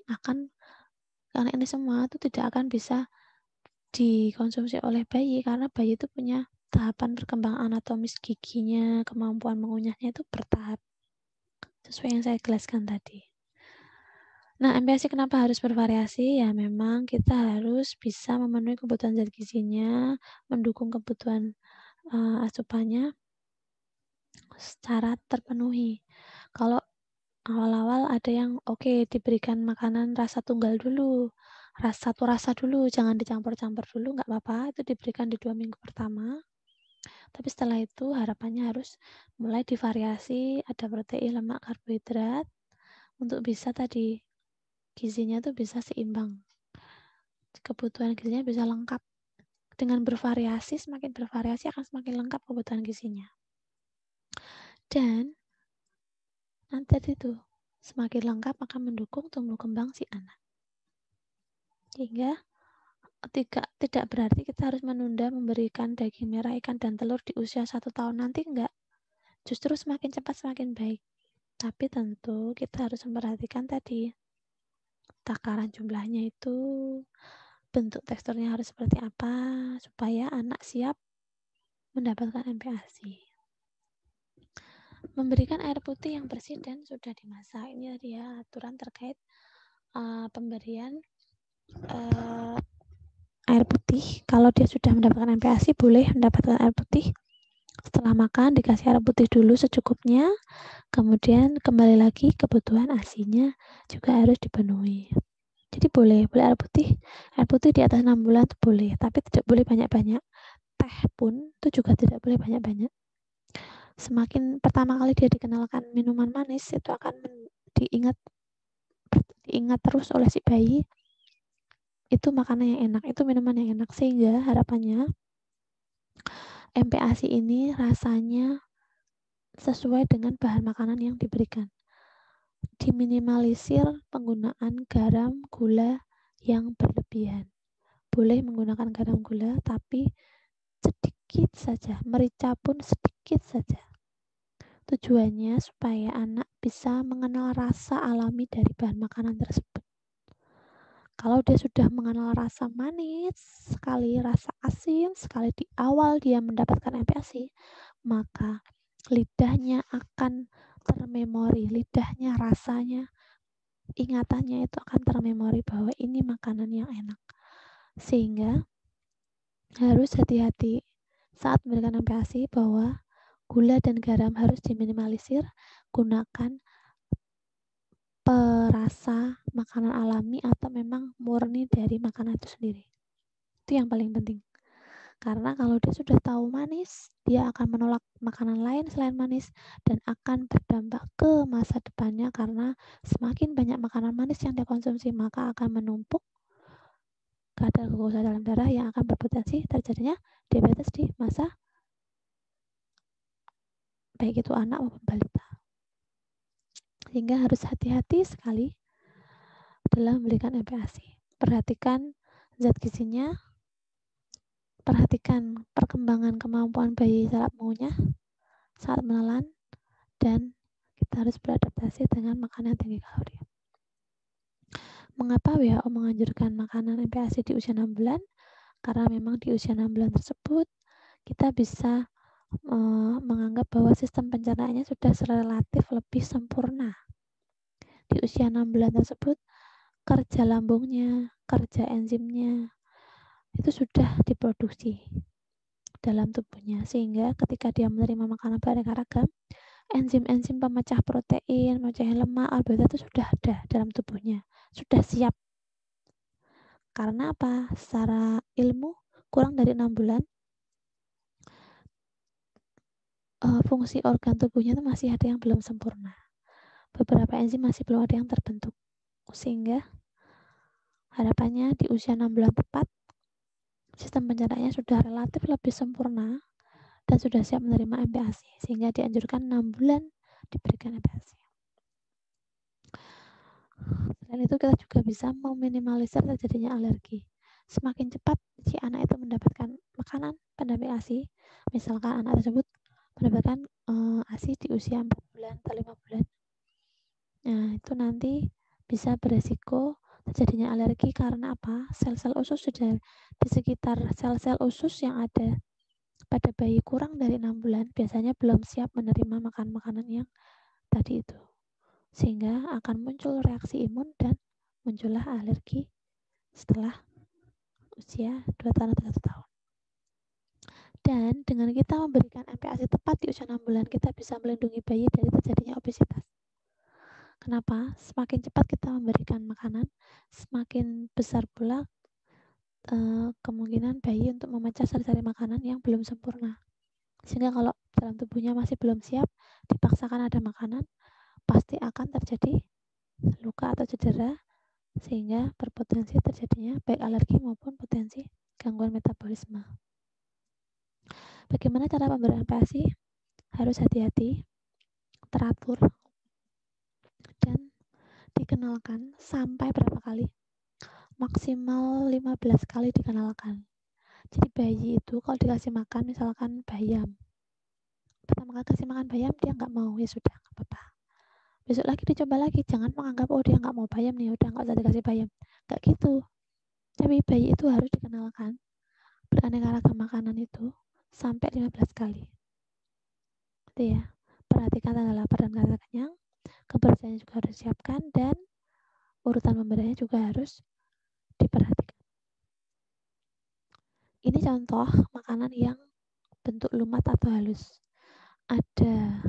semua itu tidak akan bisa dikonsumsi oleh bayi karena bayi itu punya tahapan perkembangan anatomis giginya, kemampuan mengunyahnya itu bertahap sesuai yang saya jelaskan tadi. Nah, MPASI kenapa harus bervariasi? Ya memang kita harus bisa memenuhi kebutuhan zat gizinya, mendukung kebutuhan asupannya secara terpenuhi. Kalau awal-awal ada yang diberikan makanan rasa tunggal dulu, satu rasa dulu, jangan dicampur-campur dulu, nggak apa-apa, itu diberikan di 2 minggu pertama. Tapi setelah itu harapannya harus mulai divariasi, ada protein, lemak, karbohidrat, untuk bisa tadi gizinya tuh bisa seimbang. Kebutuhan gizinya bisa lengkap. Dengan bervariasi, semakin bervariasi akan semakin lengkap kebutuhan gizinya. Dan nanti itu semakin lengkap akan mendukung tumbuh kembang si anak. Sehingga tidak berarti kita harus menunda memberikan daging merah, ikan, dan telur di usia 1 tahun nanti, enggak. Justru semakin cepat semakin baik. Tapi tentu kita harus memperhatikan tadi takaran jumlahnya itu, bentuk teksturnya harus seperti apa supaya anak siap mendapatkan MPASI. Memberikan air putih yang bersih dan sudah dimasak. Ini tadi ya aturan terkait pemberian air putih. Kalau dia sudah mendapatkan MPASI boleh mendapatkan air putih. Setelah makan dikasih air putih dulu secukupnya. Kemudian kembali lagi kebutuhan ASI-nya juga harus dipenuhi. Jadi boleh air putih. Air putih di atas 6 bulan itu boleh, tapi tidak boleh banyak-banyak. Teh pun itu juga tidak boleh banyak-banyak. Semakin pertama kali dia dikenalkan minuman manis, itu akan diingat terus oleh si bayi, itu makanan yang enak, itu minuman yang enak, sehingga harapannya MPASI ini rasanya sesuai dengan bahan makanan yang diberikan. Diminimalisir penggunaan garam, gula yang berlebihan. Boleh menggunakan garam, gula, tapi sedikit saja, merica pun sedikit saja. Tujuannya supaya anak bisa mengenal rasa alami dari bahan makanan tersebut. Kalau dia sudah mengenal rasa manis sekali, rasa asin sekali di awal dia mendapatkan MPASI, maka lidahnya akan termemori, lidahnya, rasanya, ingatannya itu akan termemori bahwa ini makanan yang enak. Sehingga harus hati-hati saat memberikan MPASI bahwa gula dan garam harus diminimalisir, gunakan perasa makanan alami atau memang murni dari makanan itu sendiri. Itu yang paling penting. Karena kalau dia sudah tahu manis, dia akan menolak makanan lain selain manis dan akan berdampak ke masa depannya, karena semakin banyak makanan manis yang dia konsumsi, maka akan menumpuk kadar glukosa dalam darah yang akan berpotensi terjadinya diabetes di masa baik itu anak maupun balita. Sehingga harus hati-hati sekali dalam memberikan MPASI. Perhatikan zat gizinya, perhatikan perkembangan kemampuan bayi saraf mengunyah saat menelan, dan kita harus beradaptasi dengan makanan tinggi kalori. Mengapa WHO menganjurkan makanan MPASI di usia 6 bulan? Karena memang di usia 6 bulan tersebut kita bisa menganggap bahwa sistem pencernaannya sudah relatif lebih sempurna. Di usia 6 bulan tersebut kerja lambungnya, kerja enzimnya itu sudah diproduksi dalam tubuhnya, sehingga ketika dia menerima makanan beraneka ragam, enzim-enzim pemecah protein, pemecah lemak, karbohidrat itu sudah ada dalam tubuhnya, sudah siap. Karena apa? Secara ilmu kurang dari 6 bulan fungsi organ tubuhnya itu masih ada yang belum sempurna. Beberapa enzim masih belum ada yang terbentuk. Sehingga harapannya di usia 6 bulan tepat sistem pencernaannya sudah relatif lebih sempurna dan sudah siap menerima MPASI, sehingga dianjurkan 6 bulan diberikan MPASI. Selain itu kita juga bisa meminimalisir terjadinya alergi. Semakin cepat si anak itu mendapatkan makanan pendamping ASI, misalkan anak tersebut mendapatkan ASI di usia 4 bulan atau 5 bulan. Nah, itu nanti bisa beresiko terjadinya alergi karena apa? Sel-sel usus sudah di sekitar sel-sel usus yang ada pada bayi kurang dari 6 bulan biasanya belum siap menerima makanan yang tadi itu. sehingga akan muncul reaksi imun dan muncullah alergi setelah usia 2 tahun atau 1 tahun. Dan dengan kita memberikan MPASI tepat di usia 6 bulan, kita bisa melindungi bayi dari terjadinya obesitas. Kenapa? Semakin cepat kita memberikan makanan, semakin besar pula kemungkinan bayi untuk memecah sari-sari makanan yang belum sempurna. Sehingga kalau dalam tubuhnya masih belum siap, dipaksakan ada makanan, pasti akan terjadi luka atau cedera, sehingga berpotensi terjadinya baik alergi maupun potensi gangguan metabolisme. Bagaimana cara pemberian MPASI? Harus hati-hati, teratur, dan dikenalkan sampai berapa kali? Maksimal 15 kali dikenalkan. Jadi bayi itu kalau dikasih makan misalkan bayam, pertama kali kasih makan bayam dia nggak mau, ya sudah nggak apa-apa. Besok lagi dicoba lagi, jangan menganggap oh dia nggak mau bayam nih, udah nggak usah dikasih bayam. Nggak gitu. Tapi bayi itu harus dikenalkan beraneka ragam makanan itu sampai 15 kali. Itu ya. Perhatikan tanda lapar dan tanda kenyang, kebersihannya juga harus disiapkan, dan urutan pemberiannya juga harus diperhatikan. Ini contoh makanan yang bentuk lumat atau halus. Ada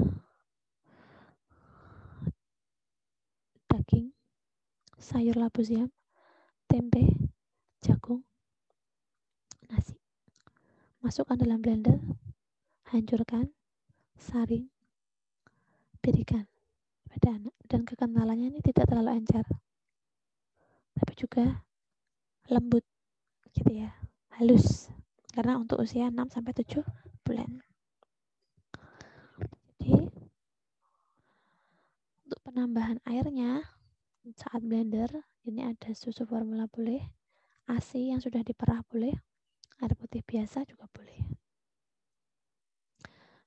daging, sayur labu siam, tempe, jagung, nasi. Masukkan dalam blender, hancurkan, saring, berikan pada anak. Dan kekentalannya ini tidak terlalu encer, tapi juga lembut gitu ya, halus. Karena untuk usia 6-7 bulan. Jadi untuk penambahan airnya saat blender, ini ada susu formula boleh, ASI yang sudah diperah boleh, air putih biasa juga boleh.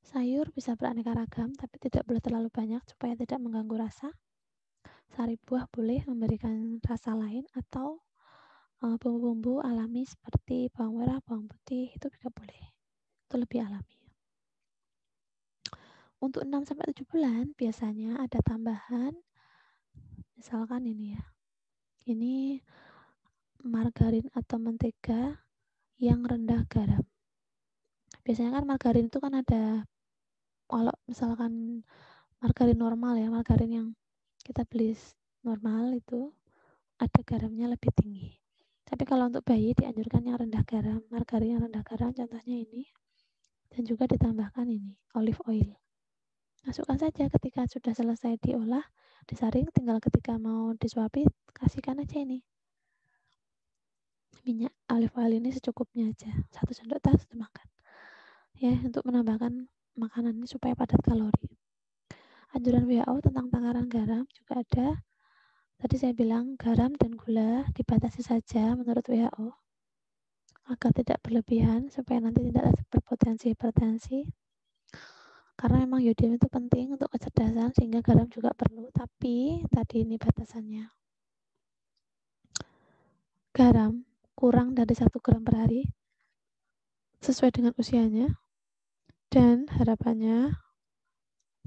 Sayur bisa beraneka ragam, tapi tidak boleh terlalu banyak supaya tidak mengganggu rasa. Sari buah boleh memberikan rasa lain, atau bumbu-bumbu alami seperti bawang merah, bawang putih itu juga boleh. Itu lebih alami. Untuk 6-7 bulan biasanya ada tambahan, misalkan ini ya. Ini margarin atau mentega yang rendah garam. Biasanya kan margarin itu kan ada, kalau misalkan margarin normal ya, margarin yang kita beli normal itu ada garamnya lebih tinggi. Tapi kalau untuk bayi dianjurkan yang rendah garam, margarin yang rendah garam contohnya ini. Dan juga ditambahkan ini, olive oil. Masukkan saja ketika sudah selesai diolah, disaring, tinggal ketika mau disuapi, kasihkan aja ini. Minyak olive oil ini secukupnya aja, 1 sendok teh sudah makan. Ya, untuk menambahkan makanan ini supaya padat kalori. Anjuran WHO tentang takaran garam juga ada. Tadi saya bilang garam dan gula dibatasi saja menurut WHO agar tidak berlebihan supaya nanti tidak berpotensi hipertensi. Karena memang yodium itu penting untuk kecerdasan sehingga garam juga perlu, tapi tadi ini batasannya. Garam kurang dari 1 gram per hari sesuai dengan usianya, dan harapannya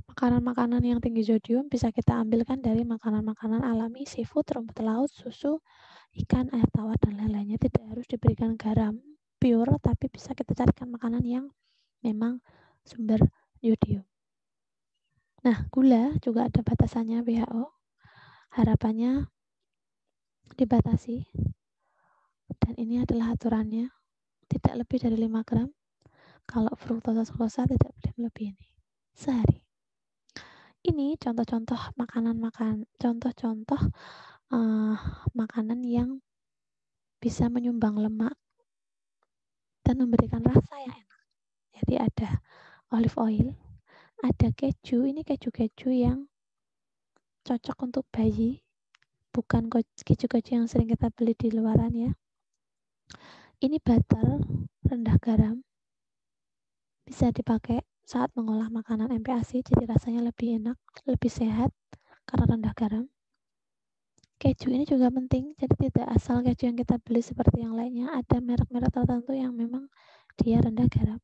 makanan-makanan yang tinggi zodium bisa kita ambilkan dari makanan-makanan alami, seafood, rumput laut, susu, ikan, air tawar, dan lain-lainnya. Tidak harus diberikan garam pure, tapi bisa kita carikan makanan yang memang sumber yodium. Nah, gula juga ada batasannya WHO. Harapannya dibatasi. Dan ini adalah aturannya. Tidak lebih dari 5 gram. Kalau fruktosa glukosa tidak boleh melebihi ini sehari. Ini contoh-contoh contoh-contoh makanan yang bisa menyumbang lemak dan memberikan rasa yang enak. Jadi ada olive oil, ada keju. Ini keju-keju yang cocok untuk bayi, bukan keju-keju yang sering kita beli di luaran ya. Ini butter rendah garam, bisa dipakai saat mengolah makanan MPASI, jadi rasanya lebih enak, lebih sehat karena rendah garam. Keju ini juga penting, jadi tidak asal keju yang kita beli seperti yang lainnya, ada merek-merek tertentu yang memang dia rendah garam.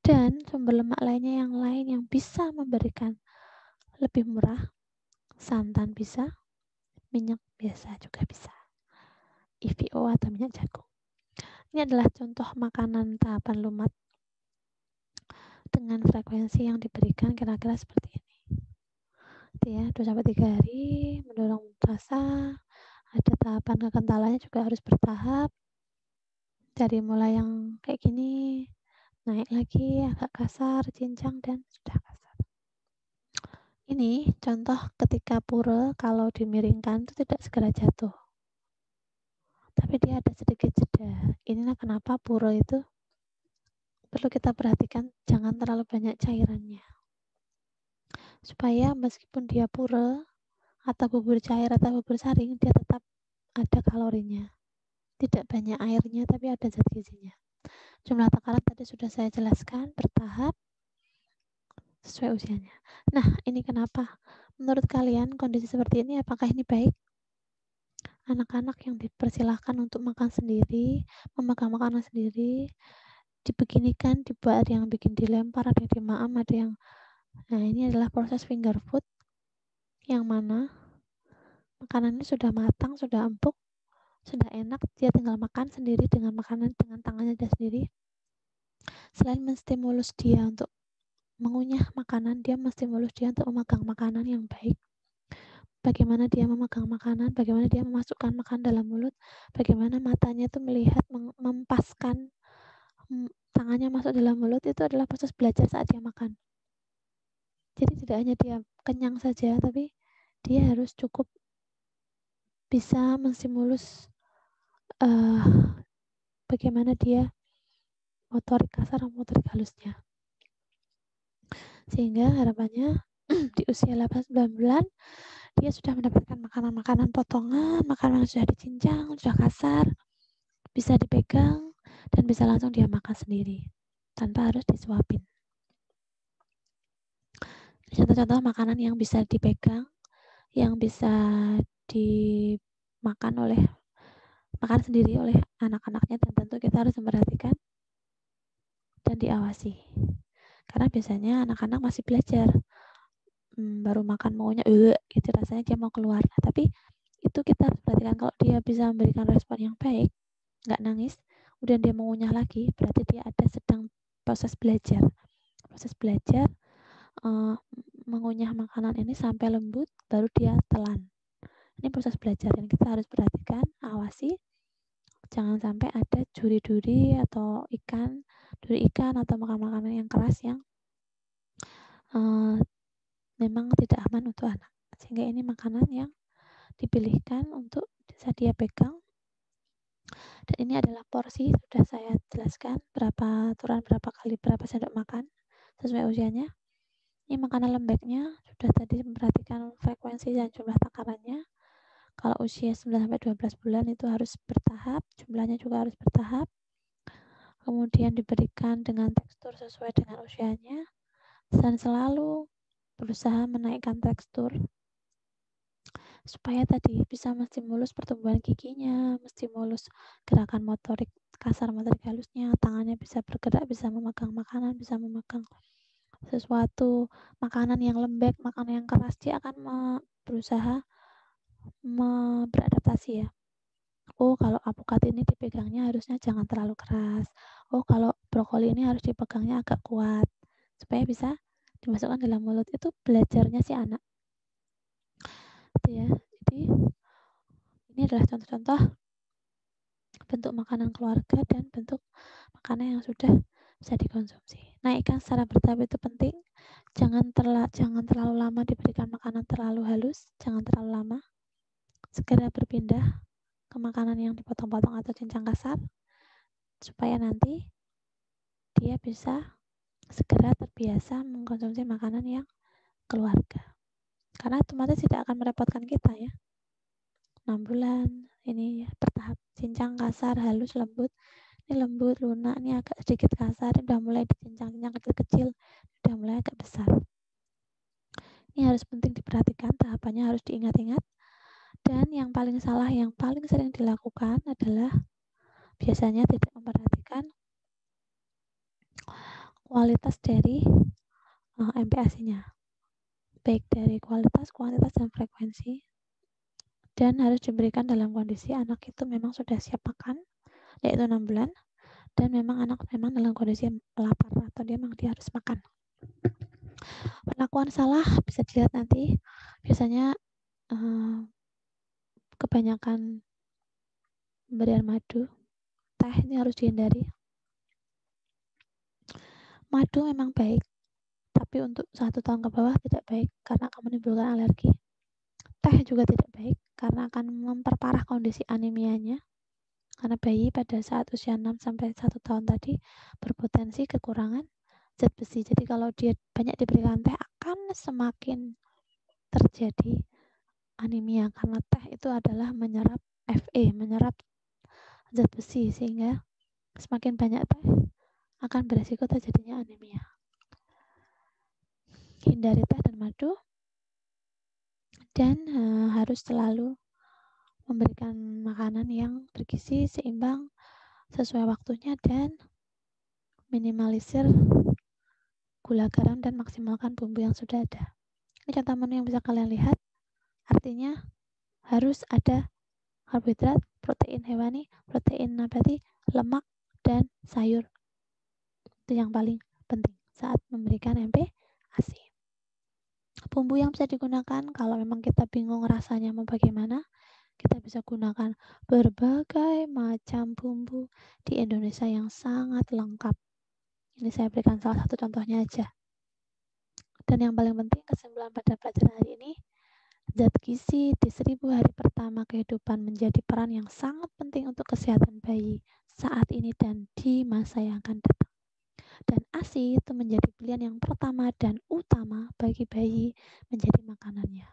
Dan sumber lemak lainnya yang lain yang bisa memberikan lebih murah, santan bisa, minyak biasa juga bisa, EVO atau minyak jagung. Ini adalah contoh makanan tahapan lumat dengan frekuensi yang diberikan kira-kira seperti ini. Ya, 2-3 hari mendorong rasa, ada tahapan kekentalannya juga harus bertahap. Dari mulai yang kayak gini, naik lagi, agak kasar, cincang, dan sudah kasar. Ini contoh ketika pura kalau dimiringkan itu tidak segera jatuh. Tapi dia ada sedikit jeda. Inilah kenapa pura itu perlu kita perhatikan, jangan terlalu banyak cairannya. Supaya meskipun dia pura, atau bubur cair atau bubur saring, dia tetap ada kalorinya. Tidak banyak airnya, tapi ada zat gizinya. Jumlah takaran tadi sudah saya jelaskan, bertahap, sesuai usianya. Nah, ini kenapa? Menurut kalian, kondisi seperti ini apakah ini baik? Anak-anak yang dipersilahkan untuk makan sendiri, memegang makanan sendiri, dibeginikan, dibuat ada yang bikin dilempar, ada yang dimaam, ada yang... Nah, ini adalah proses finger food, yang mana makanan ini sudah matang, sudah empuk, sudah enak, dia tinggal makan sendiri dengan makanan dengan tangannya dia sendiri. Selain menstimulus dia untuk mengunyah makanan, dia menstimulus dia untuk memegang makanan yang baik. Bagaimana dia memegang makanan, bagaimana dia memasukkan makanan dalam mulut, bagaimana matanya itu melihat, mempaskan tangannya masuk dalam mulut, itu adalah proses belajar saat dia makan. Jadi tidak hanya dia kenyang saja, tapi dia harus cukup bisa menstimulus bagaimana dia motorik kasar, motorik halusnya. Sehingga harapannya di usia 8-9 bulan dia sudah mendapatkan makanan-makanan potongan, makanan yang sudah dicincang, sudah kasar, bisa dipegang, dan bisa langsung dia makan sendiri tanpa harus disuapin. Contoh-contoh makanan yang bisa dipegang, yang bisa dimakan sendiri oleh anak-anaknya, dan tentu kita harus memperhatikan dan diawasi. Karena biasanya anak-anak masih belajar, baru makan maunya gitu, rasanya dia mau keluar. Nah, tapi itu kita harus perhatikan, kalau dia bisa memberikan respon yang baik, nggak nangis, kemudian dia mengunyah lagi, berarti dia ada sedang proses belajar mengunyah makanan ini sampai lembut, baru dia telan. Ini proses belajar yang kita harus perhatikan, awasi, jangan sampai ada duri-duri atau duri ikan atau makanan-makanan yang keras yang memang tidak aman untuk anak. Sehingga ini makanan yang dipilihkan untuk bisa dia pegang. Dan ini adalah porsi, sudah saya jelaskan berapa aturan, berapa kali, berapa sendok makan sesuai usianya. Ini makanan lembeknya, sudah tadi memperhatikan frekuensi dan jumlah takarannya. Kalau usia 9-12 bulan itu harus bertahap, jumlahnya juga harus bertahap. Kemudian diberikan dengan tekstur sesuai dengan usianya, dan selalu berusaha menaikkan tekstur supaya tadi bisa menstimulus pertumbuhan giginya, menstimulus gerakan motorik kasar, motorik halusnya, tangannya bisa bergerak, bisa memegang makanan, bisa memegang sesuatu, makanan yang lembek, makanan yang keras, dia akan berusaha beradaptasi ya. Oh, kalau apokat ini dipegangnya harusnya jangan terlalu keras. Oh, kalau brokoli ini harus dipegangnya agak kuat supaya bisa dimasukkan dalam mulut. Itu belajarnya si anak. Gitu ya. Jadi ini adalah contoh-contoh bentuk makanan keluarga dan bentuk makanan yang sudah bisa dikonsumsi. Naikkan secara bertahap itu penting. Jangan terlalu lama diberikan makanan terlalu halus, jangan terlalu lama. Segera berpindah ke makanan yang dipotong-potong atau cincang kasar supaya nanti dia bisa segera terbiasa mengkonsumsi makanan yang keluarga. Karena otomatis tidak akan merepotkan kita ya. 6 bulan ini ya, bertahap, cincang kasar, halus, lembut. Ini lembut, lunak, ini agak sedikit kasar, ini udah mulai dicincang-cincang kecil-kecil, udah mulai agak besar. Ini harus penting diperhatikan, tahapannya harus diingat-ingat. Dan yang paling salah, yang paling sering dilakukan adalah biasanya tidak memperhatikan kualitas dari MPASI-nya. baik dari kualitas, kuantitas, dan frekuensi. Dan harus diberikan dalam kondisi anak itu memang sudah siap makan, yaitu 6 bulan. Dan memang anak memang dalam kondisi lapar atau dia harus makan. Perlakuan salah bisa dilihat nanti. Biasanya kebanyakan pemberian madu, teh ini harus dihindari. Madu memang baik, tapi untuk 1 tahun ke bawah tidak baik karena akan menimbulkan alergi. Teh juga tidak baik karena akan memperparah kondisi anemianya. Karena bayi pada saat usia 6 sampai 1 tahun tadi berpotensi kekurangan zat besi. Jadi kalau dia banyak diberikan teh akan semakin terjadi anemia karena teh itu adalah menyerap Fe, menyerap zat besi, sehingga semakin banyak teh akan beresiko terjadinya anemia. Hindari teh dan madu, dan harus selalu memberikan makanan yang bergizi, seimbang, sesuai waktunya, dan minimalisir gula, garam, dan maksimalkan bumbu yang sudah ada. Ini contoh menu yang bisa kalian lihat. Artinya harus ada karbohidrat, protein hewani, protein nabati, lemak, dan sayur. Itu yang paling penting saat memberikan MPASI. Bumbu yang bisa digunakan, kalau memang kita bingung rasanya mau bagaimana, kita bisa gunakan berbagai macam bumbu di Indonesia yang sangat lengkap. Ini saya berikan salah satu contohnya aja. Dan yang paling penting, kesimpulan pada pelajaran hari ini, zat gizi di 1000 hari pertama kehidupan menjadi peran yang sangat penting untuk kesehatan bayi saat ini dan di masa yang akan datang. Dan ASI itu menjadi pilihan yang pertama dan utama bagi bayi menjadi makanannya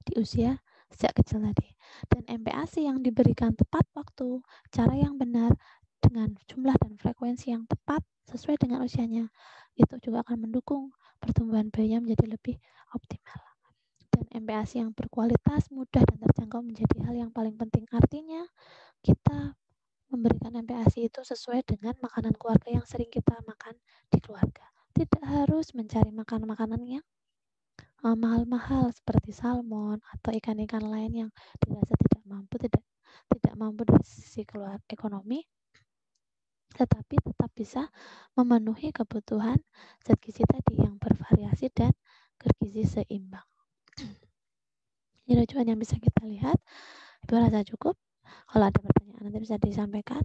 di usia sejak kecil tadi. Dan MPASI yang diberikan tepat waktu, cara yang benar, dengan jumlah dan frekuensi yang tepat sesuai dengan usianya, itu juga akan mendukung pertumbuhan bayinya menjadi lebih optimal. Dan MPASI yang berkualitas, mudah, dan terjangkau menjadi hal yang paling penting. Artinya kita memberikan MPASI itu sesuai dengan makanan keluarga yang sering kita makan di keluarga. Tidak harus mencari makanan-makanan yang mahal-mahal seperti salmon atau ikan-ikan lain yang dirasa tidak mampu dari sisi ekonomi, tetapi tetap bisa memenuhi kebutuhan zat gizi tadi yang bervariasi dan bergizi seimbang. Ini rujukan yang bisa kita lihat. Itu rasa cukup. Kalau ada pertanyaan nanti bisa disampaikan.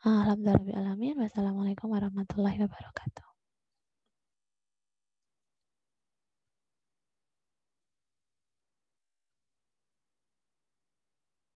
Alhamdulillahirabbil alamin. Wassalamualaikum warahmatullahi wabarakatuh.